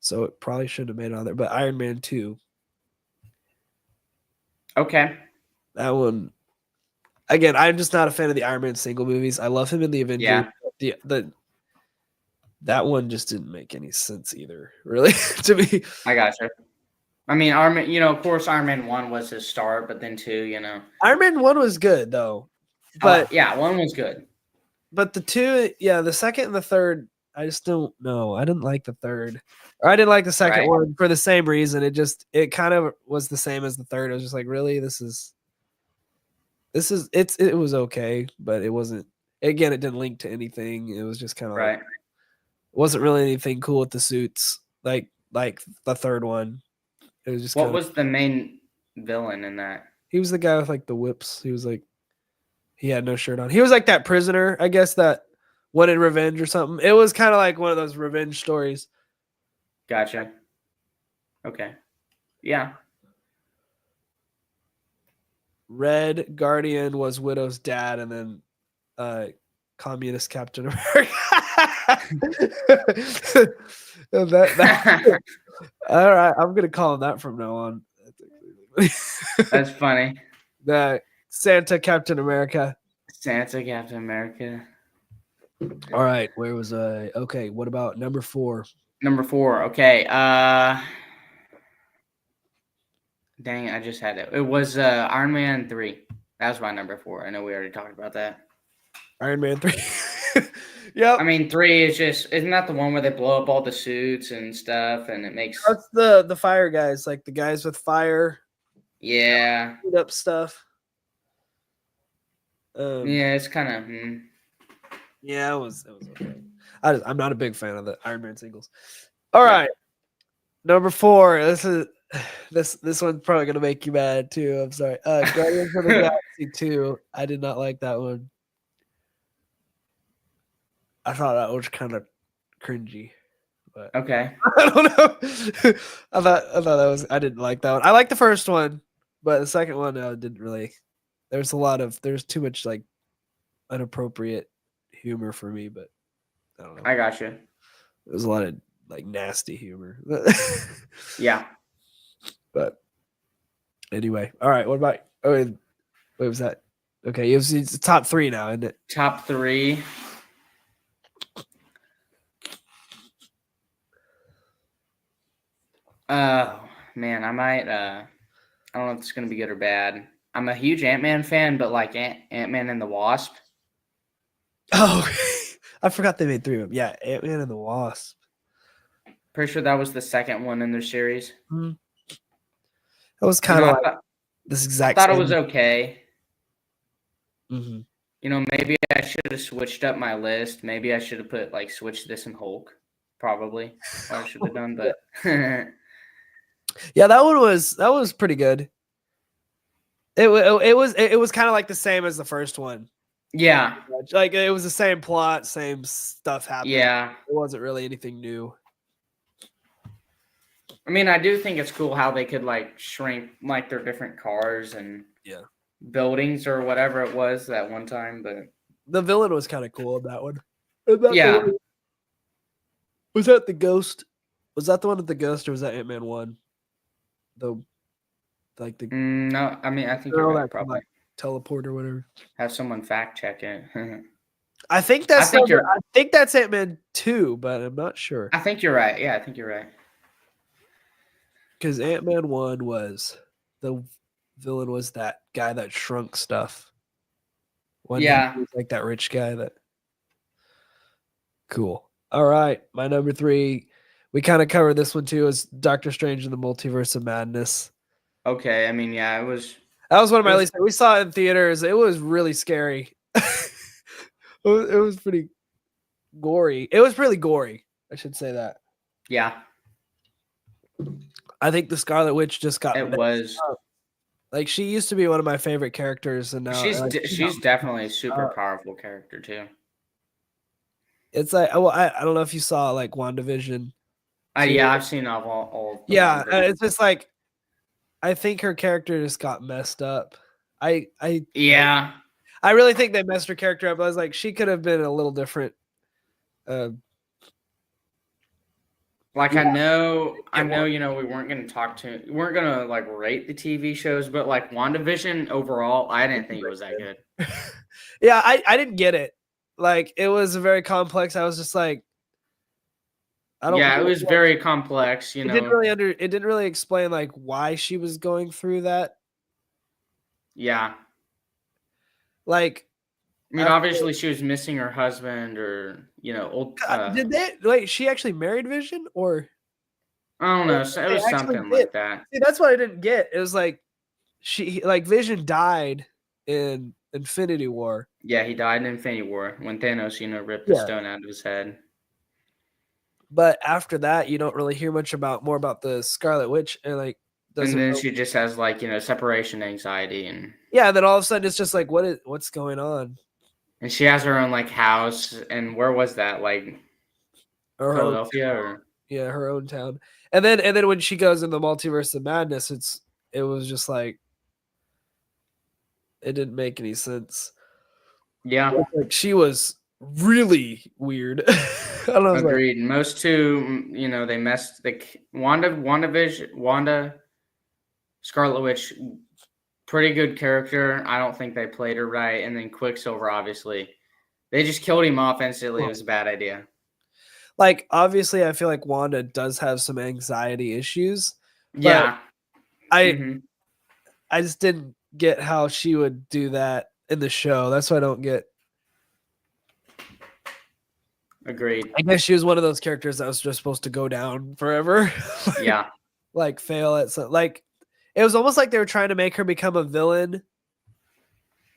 so it probably shouldn't have made it on there. But Iron Man 2, Okay. that one. Again, I'm just not a fan of the Iron Man single movies. I love him in the Avengers. Yeah, That one just didn't make any sense either, really, to me. I gotcha. I mean, Iron Man, of course, Iron Man 1 was his start, but then 2. Iron Man 1 was good though. But Yeah, 1 was good. but the 2, yeah, the second and the third, I just don't know. I didn't like the third. Or I didn't like the second Right. one for the same reason. It kind of was the same as the third. I was just like, really? It was okay, but it wasn't, again, it didn't link to anything. It was just kind of Right. like, wasn't really anything cool with the suits like the third one. It was just What kind of, was the main villain in that? he was the guy with like the whips. He was like, he had no shirt on. He was like that prisoner, I guess, that wanted revenge or something. It was kind of like one of those revenge stories. Gotcha. Okay. Yeah. Red Guardian was Widow's dad, and then Communist Captain America. All right, I'm gonna call him that from now on. That's funny. The Santa Captain America. Santa Captain America. All right, where was I? Okay, what about number 4? Number 4. Okay. Dang, I just had it. It was Iron Man 3. That was my number 4. I know we already talked about that. Iron Man 3. Yep. I mean, 3 is just, isn't that the one where they blow up all the suits and stuff and it makes, That's the fire guys, like the guys with fire yeah. shoot up stuff. Yeah, it's kind of, Yeah, it was okay. I'm not a big fan of the Iron Man singles. All right, number 4. This one's probably gonna make you mad too. I'm sorry. Guardians of the Galaxy 2. I did not like that one. I thought that was kind of cringy, but okay. I don't know. I thought that was, I didn't like that one. I liked the first one, but the second one didn't really. There's too much like inappropriate humor for me, but I don't know. I got you. There's a lot of like nasty humor. Yeah. But anyway, all right. What about? Oh, wait, what was that? Okay, it's the top 3 now, isn't it? Top 3. Oh man, I might. I don't know if it's gonna be good or bad. I'm a huge Ant-Man fan, but like Ant-Man and the Wasp. Oh, I forgot they made 3 of them. Yeah, Ant-Man and the Wasp. Pretty sure that was the second one in their series. That was You kind know, of I like thought this I exact thought it same. was okay. Mhm. You know, maybe I should have switched up my list. Maybe I should have put like switch this and Hulk. Probably, what I should have done. But Yeah, that was pretty good. It was kind of like the same as the first one. yeah, Like it was the same plot, same stuff happening. yeah. It wasn't really anything new. I mean, I do think it's cool how they could like shrink like their different cars and Yeah. buildings or whatever it was that one time. But The villain was kind of cool in that one. Is that the yeah, one- was that the ghost? Was that the one with the ghost, or was that Ant-Man 1? The like the no, I mean, I think you're girl right. that can Probably like teleport or whatever. have someone fact check it. I think I that's think number- you're. I think that's Ant-Man 2, but I'm not sure. I think you're right. Yeah, I think you're right. Because Ant-Man 1 was the villain was that guy that shrunk stuff. One Yeah. was like that rich guy that cool. All right. My number 3. We kind of covered this one too, is Doctor Strange in the Multiverse of Madness. Okay. I mean, yeah, it was. That was one of my It was- least. We saw it in theaters. It was really scary. It was pretty gory. It was really gory. I should say that. Yeah, I think the Scarlet Witch just got it was. like she used to be one of my favorite characters, and now She's definitely a super powerful character too. it's like I don't know if you saw like WandaVision. Yeah, I've seen all of the Yeah, ones. it's just like I think her character just got messed up. Yeah, I really think they messed her character up. I was like, she could have been a little different. like Yeah. I know, was. you know, we weren't gonna like rate the TV shows, but like WandaVision overall, I didn't think it was that good. Yeah, I didn't get it. Like it was very complex. I was just like, I don't. Yeah, it was very complex. You It know, didn't really explain like why she was going through that. yeah. Like, I mean, obviously, she was missing her husband, or you know, old. did they wait? She actually married Vision, or I don't know. So it They was actually something did. like that. see, that's what I didn't get. It was like Vision died in Infinity War. Yeah, he died in Infinity War when Thanos, you know, ripped the Yeah. stone out of his head. But after that, you don't really hear much more about the Scarlet Witch, and like doesn't. And then she just has like, you know, separation anxiety, and then all of a sudden it's just like what's going on? she has her own like house. And where was that? Like Or Philadelphia, or her own town. And then when she goes in the Multiverse of Madness, it was just like it didn't make any sense. yeah, Like she was really weird. I don't know. I was like, agreed. Most two, you know, they messed the Wanda, Scarlet Witch, pretty good character. I don't think they played her right. And then Quicksilver, obviously, they just killed him off instantly. It was a bad idea. like obviously, I feel like Wanda does have some anxiety issues. Yeah, I just didn't get how she would do that in the show. That's what I don't get. agreed. I guess she was one of those characters that was just supposed to go down forever. Yeah, Like fail at some, like it was almost like they were trying to make her become a villain,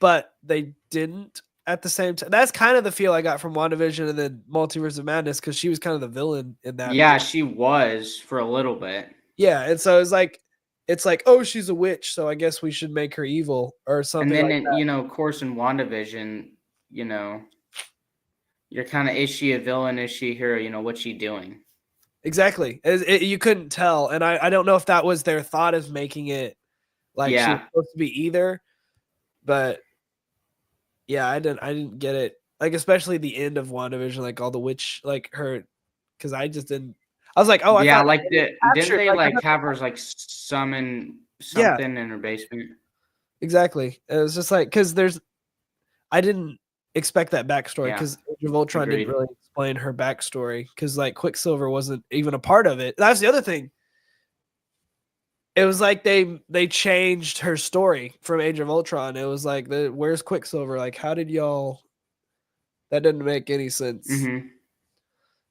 but they didn't at the same time. That's kind of the feel I got from WandaVision and then Multiverse of Madness, because she was kind of the villain in that. yeah, she was for a little bit. Yeah, and so it's like, oh, she's a witch, so I guess we should make her evil or something. And then, like that. you know, of course, in WandaVision, you know, you're kind of, is she a villain? Is she a hero? You know, what's she doing? Exactly. You couldn't tell, and I don't know if that was their thought of making it like she was Yeah. supposed to be either, but yeah, I didn't get it. Like especially the end of WandaVision, like all the witch, like her, because I just didn't. I was like, oh, I Yeah, thought like captured, didn't they like, like have her like summon Yeah. something in her basement? exactly. It was just like because I didn't expect that backstory Yeah. because Age of Ultron Agreed. didn't really explain her backstory because like Quicksilver wasn't even a part of it. That's the other thing. It was like they changed her story from Age of Ultron. It was like, where's Quicksilver? Like, how did y'all? That didn't make any sense. Mm-hmm.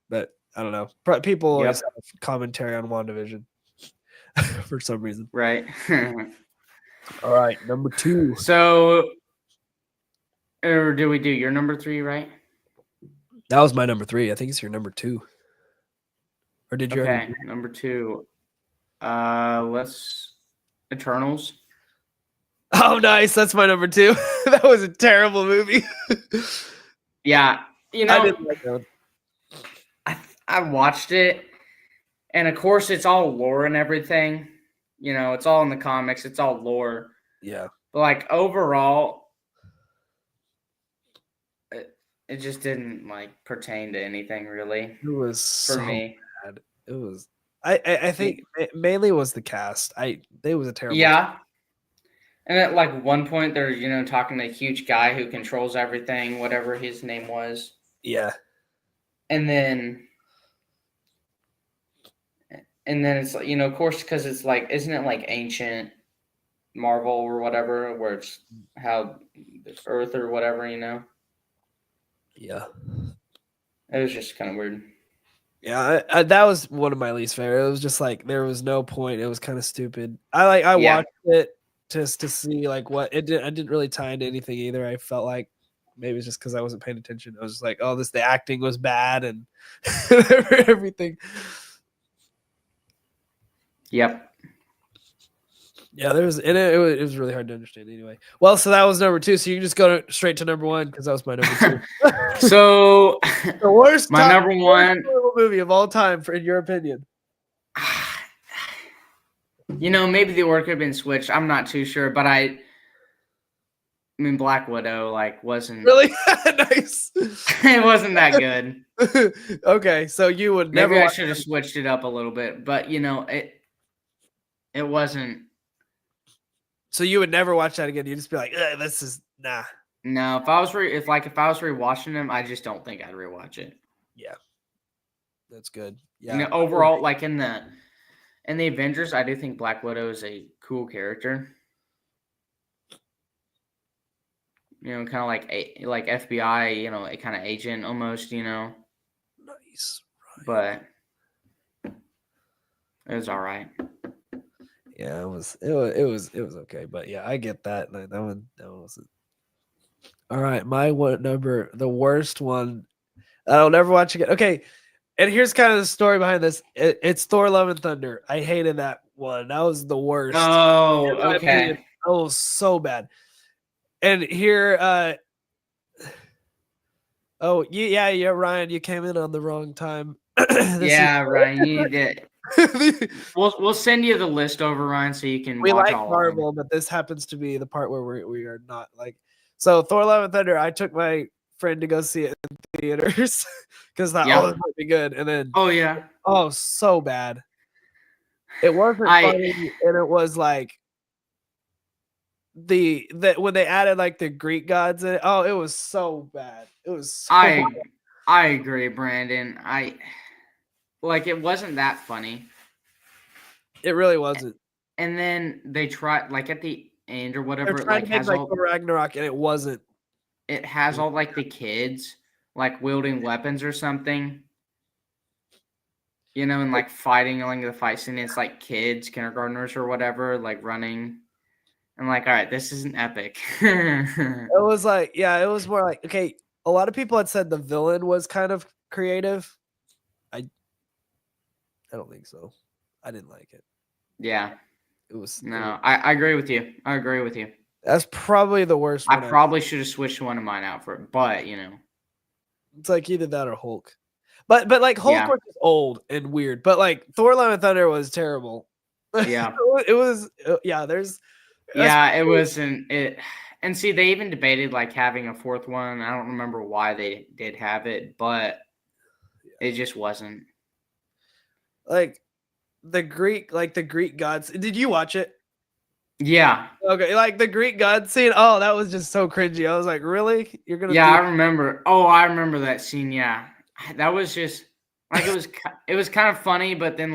But I don't know. People always Yep. have commentary on WandaVision for some reason. Right. All right, number 2. So, or do we do your number 3, right? That was my number 3. I think it's your number 2. Or did you already? Okay, number 2. Let's Eternals. Oh, nice. That's my number 2. That was a terrible movie. Yeah, I didn't like that one. I watched it, and of course, it's all lore and everything. It's all in the comics. It's all lore. Yeah. But like overall, it just didn't like pertain to anything really It was for so me. bad. It was. I think mainly was the cast. It was a terrible. Yeah. And at like one point, they're talking to a huge guy who controls everything, whatever his name was. Yeah. And then it's like, of course, because it's like, isn't it like ancient Marvel or whatever, where it's how Earth or whatever, Yeah. It was just kind of weird. Yeah, that was one of my least favorite. It was just like there was no point. It was kind of stupid. I watched it just to see like what it did. I didn't really tie into anything either. I felt like maybe it's just because I wasn't paying attention. I was just like, oh, the acting was bad and everything. Yep. Yeah, it was really hard to understand anyway. Well, so that was number 2. So you can just go straight to number 1 because that was my number 2. So the worst my number 1 movie of all time, in your opinion. Maybe the order could have been switched. I'm not too sure, but I mean, Black Widow wasn't really nice. It wasn't that good. Okay, so you would never. Maybe I should have switched it up a little bit, but it wasn't. So you would never watch that again. You'd just be like, "This is nah." No, if I was rewatching them, I just don't think I'd rewatch it. Yeah, that's good. Yeah, overall, like in the Avengers, I do think Black Widow is a cool character. Kind of like FBI, a kind of agent almost, Nice. Right. But it was all right. Yeah, it was okay, but yeah, I get that. That wasn't. All right, my number, the worst one. I'll never watch again. Okay, and here's kind of the story behind this. It's Thor: Love and Thunder. I hated that one. That was the worst. Oh, okay. That was so bad. And here, yeah, Ryan, you came in on the wrong time. Ryan, you need it. We'll send you the list over, Ryan, so you can watch like all Marvel, of them. but this happens to be the part where we are not like. So Thor: Love and Thunder, I took my friend to go see it in theaters because that this might be good, and then so bad. It wasn't funny, and it was like when they added like the Greek gods in it. Oh, it was so bad. It was. So I agree, Brandon. It wasn't that funny. It really wasn't. And then they tried, at the end or whatever, to make has all Ragnarok, and it wasn't. It has all the kids wielding weapons or something, and fighting along the fight scene. It's kids, kindergartners or whatever, running. I'm all right, this isn't epic. It was it was more okay. A lot of people had said the villain was kind of creative. I don't think so. I didn't like it. Yeah. It was no. I agree with you. That's probably the worst. I probably should have switched one of mine out for it, but it's either that or Hulk. But Hulk was just old and weird. But Thor: Love and Thunder was terrible. Yeah. It was. There's. It wasn't it. And see, they even debated having a fourth one. I don't remember why they did have it, but it just wasn't. The Greek gods. Did you watch it? Yeah. Okay, the Greek god scene. Oh, that was just so cringy. I was like, really? You're gonna? Yeah, I remember. Oh, I remember that scene. Yeah, that was just it was kind of funny, but then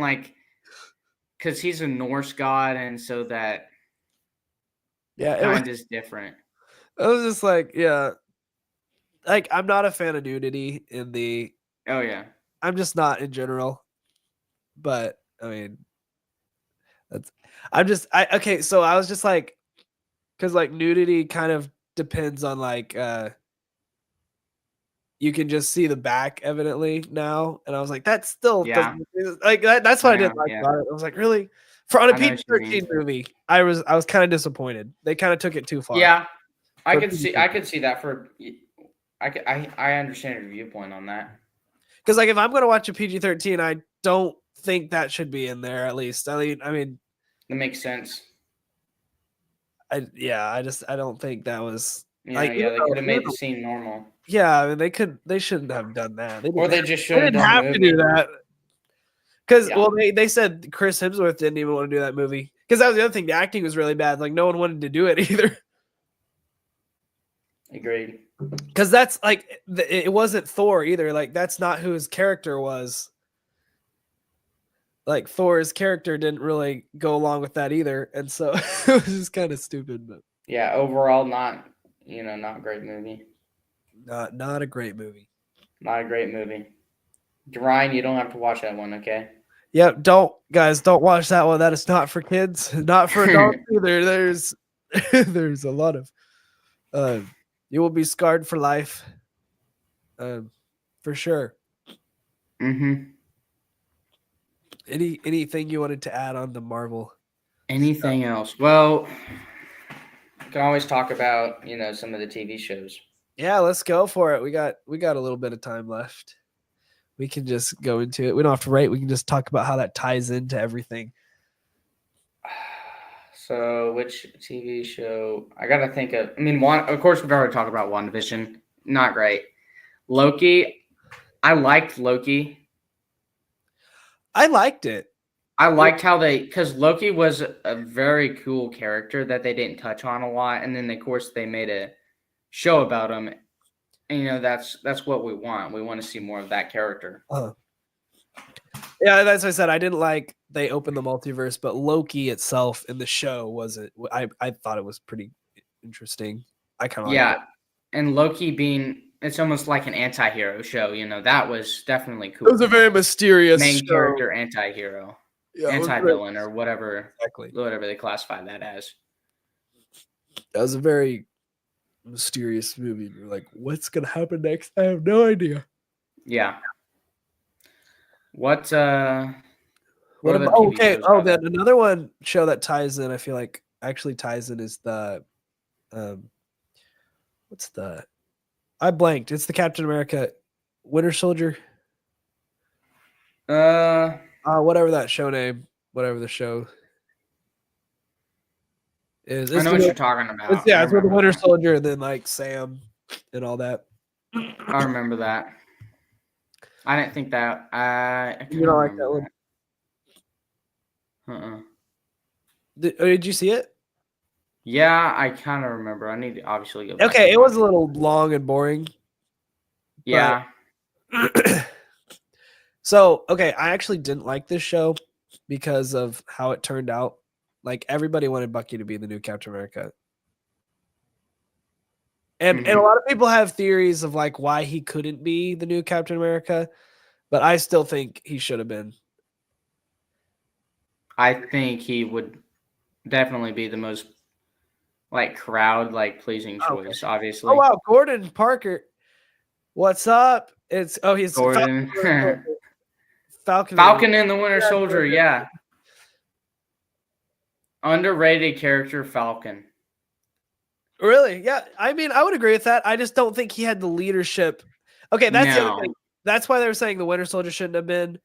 because he's a Norse god, and so that kind of is different. It was just I'm not a fan of nudity in the. Oh yeah. I'm just not in general. But I mean, okay. So I was just like, because like nudity kind of depends on like you can just see the back evidently now, and I was like, that still Yeah, doesn't like that. That's what I didn't like yeah. about it. I was like, really, for on a I know what you mean. PG-13 movie, I was kind of disappointed. They kind of took it too far. Yeah, I For could see. I could PG-13. see that for. I understand your viewpoint on that. Because like if I'm gonna watch a PG-13, I don't think that should be in there. At least, I mean, That makes sense. I don't think that was Yeah, like yeah. They could have made the scene normal, yeah. I mean, they shouldn't have done that. or they just They shouldn't didn't have done have the to movie. do that. Because Yeah. well, they said Chris Hemsworth didn't even want to do that movie. Because that was the other thing. The acting was really bad. Like no one wanted to do it either. Agreed. Because that's like it wasn't Thor either. Like that's not who his character was. Like Thor's character didn't really go along with that either, and so it was just kind of stupid. But Yeah. Overall, not not a great movie. not a great movie. Not a great movie. Ryan, you don't have to watch that one, okay? Yeah, don't watch that one. That is not for kids, not for adults either. There's a lot of you will be scarred for life. For sure. Mm-hmm. Anything you wanted to add on the Marvel? Anything else? Well, we can always talk about some of the TV shows. Yeah, let's go for it. We got a little bit of time left. We can just go into it. We don't have to rate. We can just talk about how that ties into everything. So, which TV show? I gotta think of. I mean, one. Of course, we've already talked about WandaVision. Not great. Loki. I liked Loki. I liked it. I liked how because Loki was a very cool character that they didn't touch on a lot, and then of course they made a show about him, and that's what we want. We want to see more of that character. Yeah, that's what I said. I didn't like they opened the multiverse, but Loki itself in the show wasn't. I thought it was pretty interesting. I kind of liked it. And Loki it's almost like an anti-hero show. That was definitely cool. It was a very mysterious main show. Character anti-hero. Yeah, anti-villain or whatever exactly whatever they classify that as. That was a very mysterious movie. You're like, what's gonna happen next? I have no idea. Yeah. What about, okay. Oh, then another one show that ties in, I feel like actually ties in is the what's the I blanked. It's the Captain America Winter Soldier. Whatever that show name, whatever the show is. I know what you're talking about. It's with the Winter Soldier and then like Sam and all that. I remember that. I didn't think that. You don't like that one? Did you see it? Yeah, I kind of remember. I need to obviously go back. Okay, it was a little long and boring. Yeah. So, okay, I actually didn't like this show because of how it turned out. Like everybody wanted Bucky to be the new Captain America. And a lot of people have theories of like why he couldn't be the new Captain America, but I still think he should have been. I think he would definitely be the most crowd pleasing choice, obviously. Oh wow, Gordon Parker. What's up? He's Gordon. Falcon and the Winter Soldier, yeah. Underrated character, Falcon. Really? Yeah. I mean, I would agree with that. I just don't think he had the leadership. Okay, that's the other thing. That's why they were saying the Winter Soldier shouldn't have been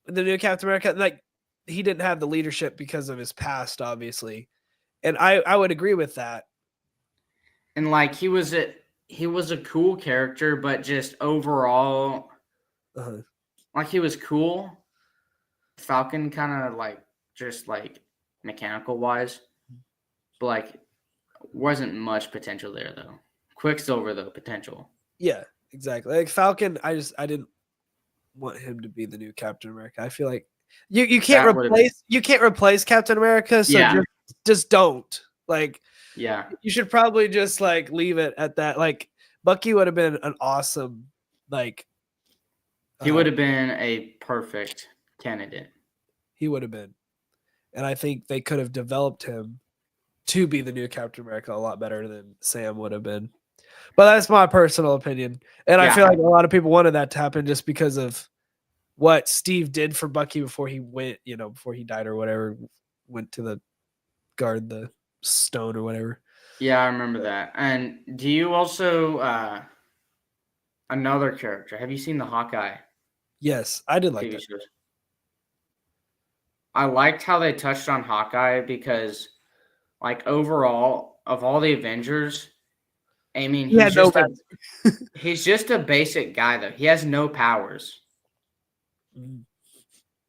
the new Captain America. Like, he didn't have the leadership because of his past, obviously. And I would agree with that. And he was a cool character, but just overall, he was cool. Falcon kind of just mechanical wise, but wasn't much potential there though. Quicksilver though, potential. Yeah, exactly. Like Falcon, I didn't want him to be the new Captain America. I feel like you can't replace Captain America, so just don't. You should probably just leave it at that. Bucky would have been an awesome He would have been a perfect candidate. He would have been. And I think they could have developed him to be the new Captain America a lot better than Sam would have been. But that's my personal opinion. And I feel like a lot of people wanted that to happen just because of what Steve did for Bucky before he went, before he died or whatever, went to the guard the stone or whatever. Yeah, I remember that. And do you also another character? Have you seen the Hawkeye? Yes, I did like TV that. shows? I liked how they touched on Hawkeye because, like, overall of all the Avengers, I mean, he's just a basic guy though. He has no powers.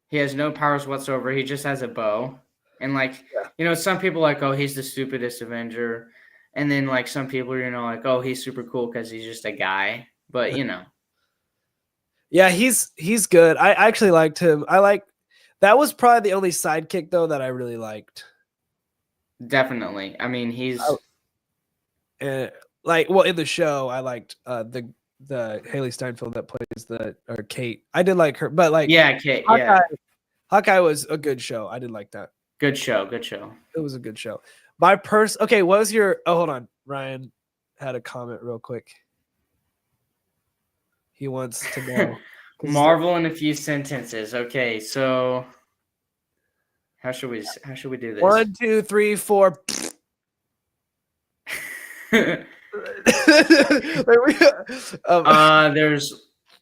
He has no powers whatsoever. He just has a bow. And some people are like, oh, he's the stupidest Avenger. And then like some people are, like, oh, he's super cool because he's just a guy. But Yeah, he's good. I actually liked him. That was probably the only sidekick though that I really liked. Definitely. I mean, he's in the show, I liked the Haley Steinfeld that plays or Kate. I did like her, but Kate. Hawkeye was a good show. I did like that. Good show. It was a good show. Okay, what was your? Oh, hold on. Ryan had a comment real quick. He wants to know. Marvel in a few sentences. Okay, so how should we do this? 1, 2, 3, 4.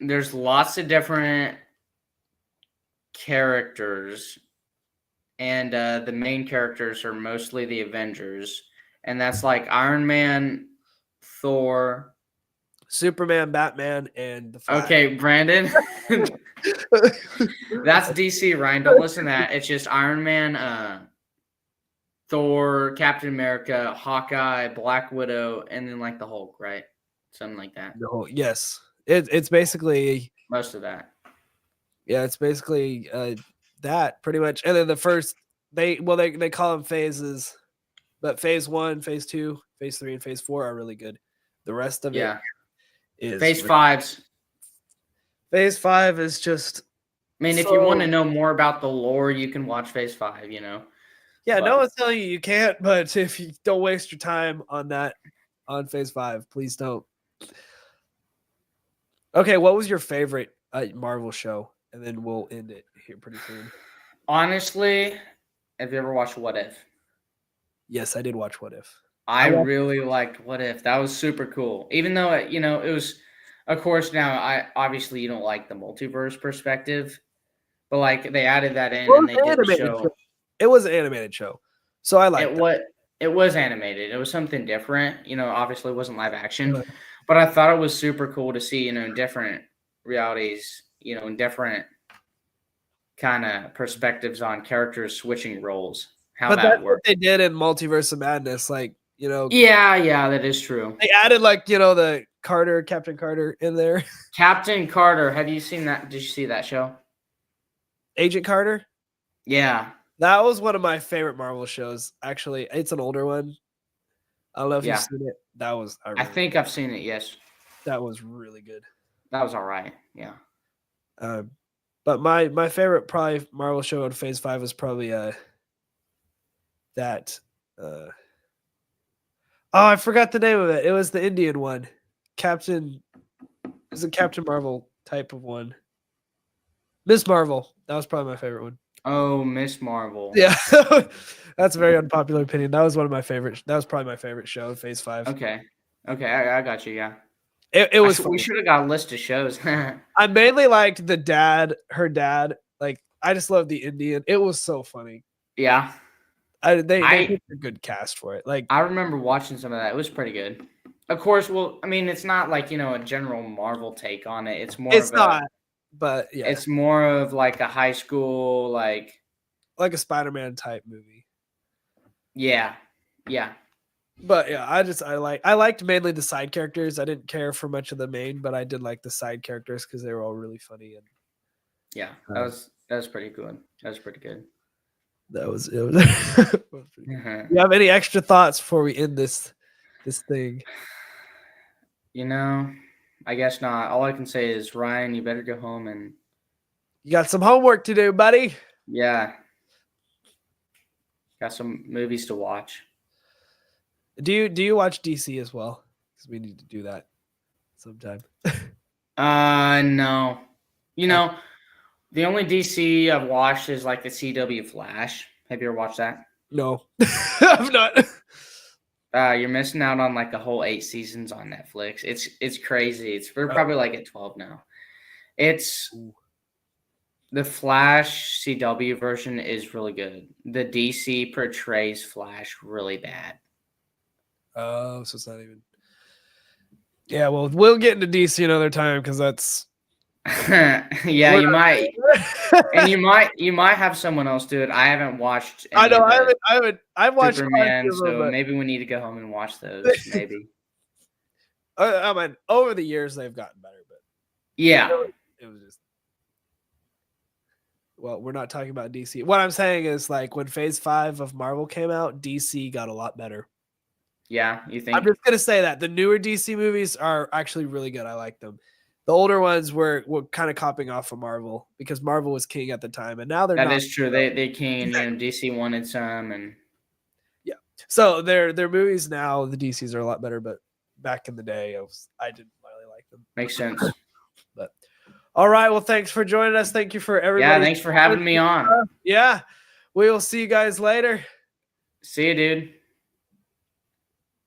There's lots of different characters, and the main characters are mostly the Avengers, and that's like Iron Man, Thor, Superman, Batman, and the Flash. Okay, Brandon. That's DC, Ryan. Don't listen to that. It's just Iron Man, Thor, Captain America, Hawkeye, Black Widow, and then like the Hulk, right? Something like that. The Hulk, yes. It's basically most of that. Yeah, it's basically that pretty much. And then the first they call them phases, but phase 1, phase 2, phase 3, and phase 4 are really good. The rest of it is phase 5's. Phase 5 is just. I mean, if you want to know more about the lore, you can watch phase 5. Yeah, but, no one's telling you can't, but if you don't waste your time on that, on phase 5, please don't. Okay, what was your favorite Marvel show? And then we'll end it here pretty soon. Honestly, have you ever watched What If? Yes, I did watch What If. I really liked What If. That was super cool. Even though, it was, of course, now, obviously you don't like the multiverse perspective, but, like, they added that in and they did the show. It was an animated show, so I liked it. It was animated. It was something different. Obviously it wasn't live action, but I thought it was super cool to see, different realities, and different kind of perspectives on characters switching roles. How that worked. What they did in Multiverse of Madness, Yeah, that is true. They added the Captain Carter in there. Captain Carter. Have you seen that? Did you see that show? Agent Carter? Yeah. That was one of my favorite Marvel shows. Actually, it's an older one. I don't know if you've seen it. That was. I think I've seen it. Yes. That was really good. That was all right. Yeah. But my favorite probably Marvel show in Phase 5 was probably that. I forgot the name of it. It was the Indian one. It was a Captain Marvel type of one. Miss Marvel. That was probably my favorite one. Oh, Miss Marvel. Yeah. That's a very unpopular opinion. That was one of my favorite. That was probably my favorite show in Phase 5. Okay. I got you. Yeah. It was. We should have got a list of shows. I mainly liked her dad. I just love the Indian. It was so funny. Yeah. They picked a good cast for it. I remember watching some of that. It was pretty good. Of course, well, I mean, it's not like, a general Marvel take on it. It's more but yeah. It's more of like a high school, like a Spider-Man type movie. Yeah. Yeah. But yeah, I liked mainly the side characters. I didn't care for much of the main, but I did like the side characters because they were all really funny and yeah, that was pretty good. That was pretty good. That was it. Was pretty good. You have any extra thoughts before we end this thing? I guess not. All I can say is, Ryan, you better go home and You got some homework to do, buddy. yeah, got some movies to watch. Do you watch DC as well? Because we need to do that sometime. No. You know, the only DC I've watched is like the CW Flash. Have you ever watched that? No, I'm not. You're missing out on like the whole 8 seasons on Netflix. It's crazy. We're probably like at 12 now. It's the Flash CW version is really good. The DC portrays Flash really bad. Oh, so it's not even. Yeah, well, we'll get into DC another time because that's. Yeah, you might, and you might have someone else do it. I haven't watched. I know. Any of I've watched Superman, so but maybe we need to go home and watch those. Maybe. I mean, over the years they've gotten better, but Yeah. it was just. Well, we're not talking about DC. What I'm saying is, like, when Phase 5 of Marvel came out, DC got a lot better. Yeah, you think? I'm just gonna say that the newer DC movies are actually really good. I like them. The older ones were kind of copying off of Marvel because Marvel was king at the time, and now they're not. That is true. They can. You know, DC wanted some, and yeah. So their movies now, the DCs are a lot better, but back in the day, I didn't really like them. makes sense. But all right, well, thanks for joining us. Thank you for everybody. Yeah, thanks for having me on. Yeah, we will see you guys later. See you, dude.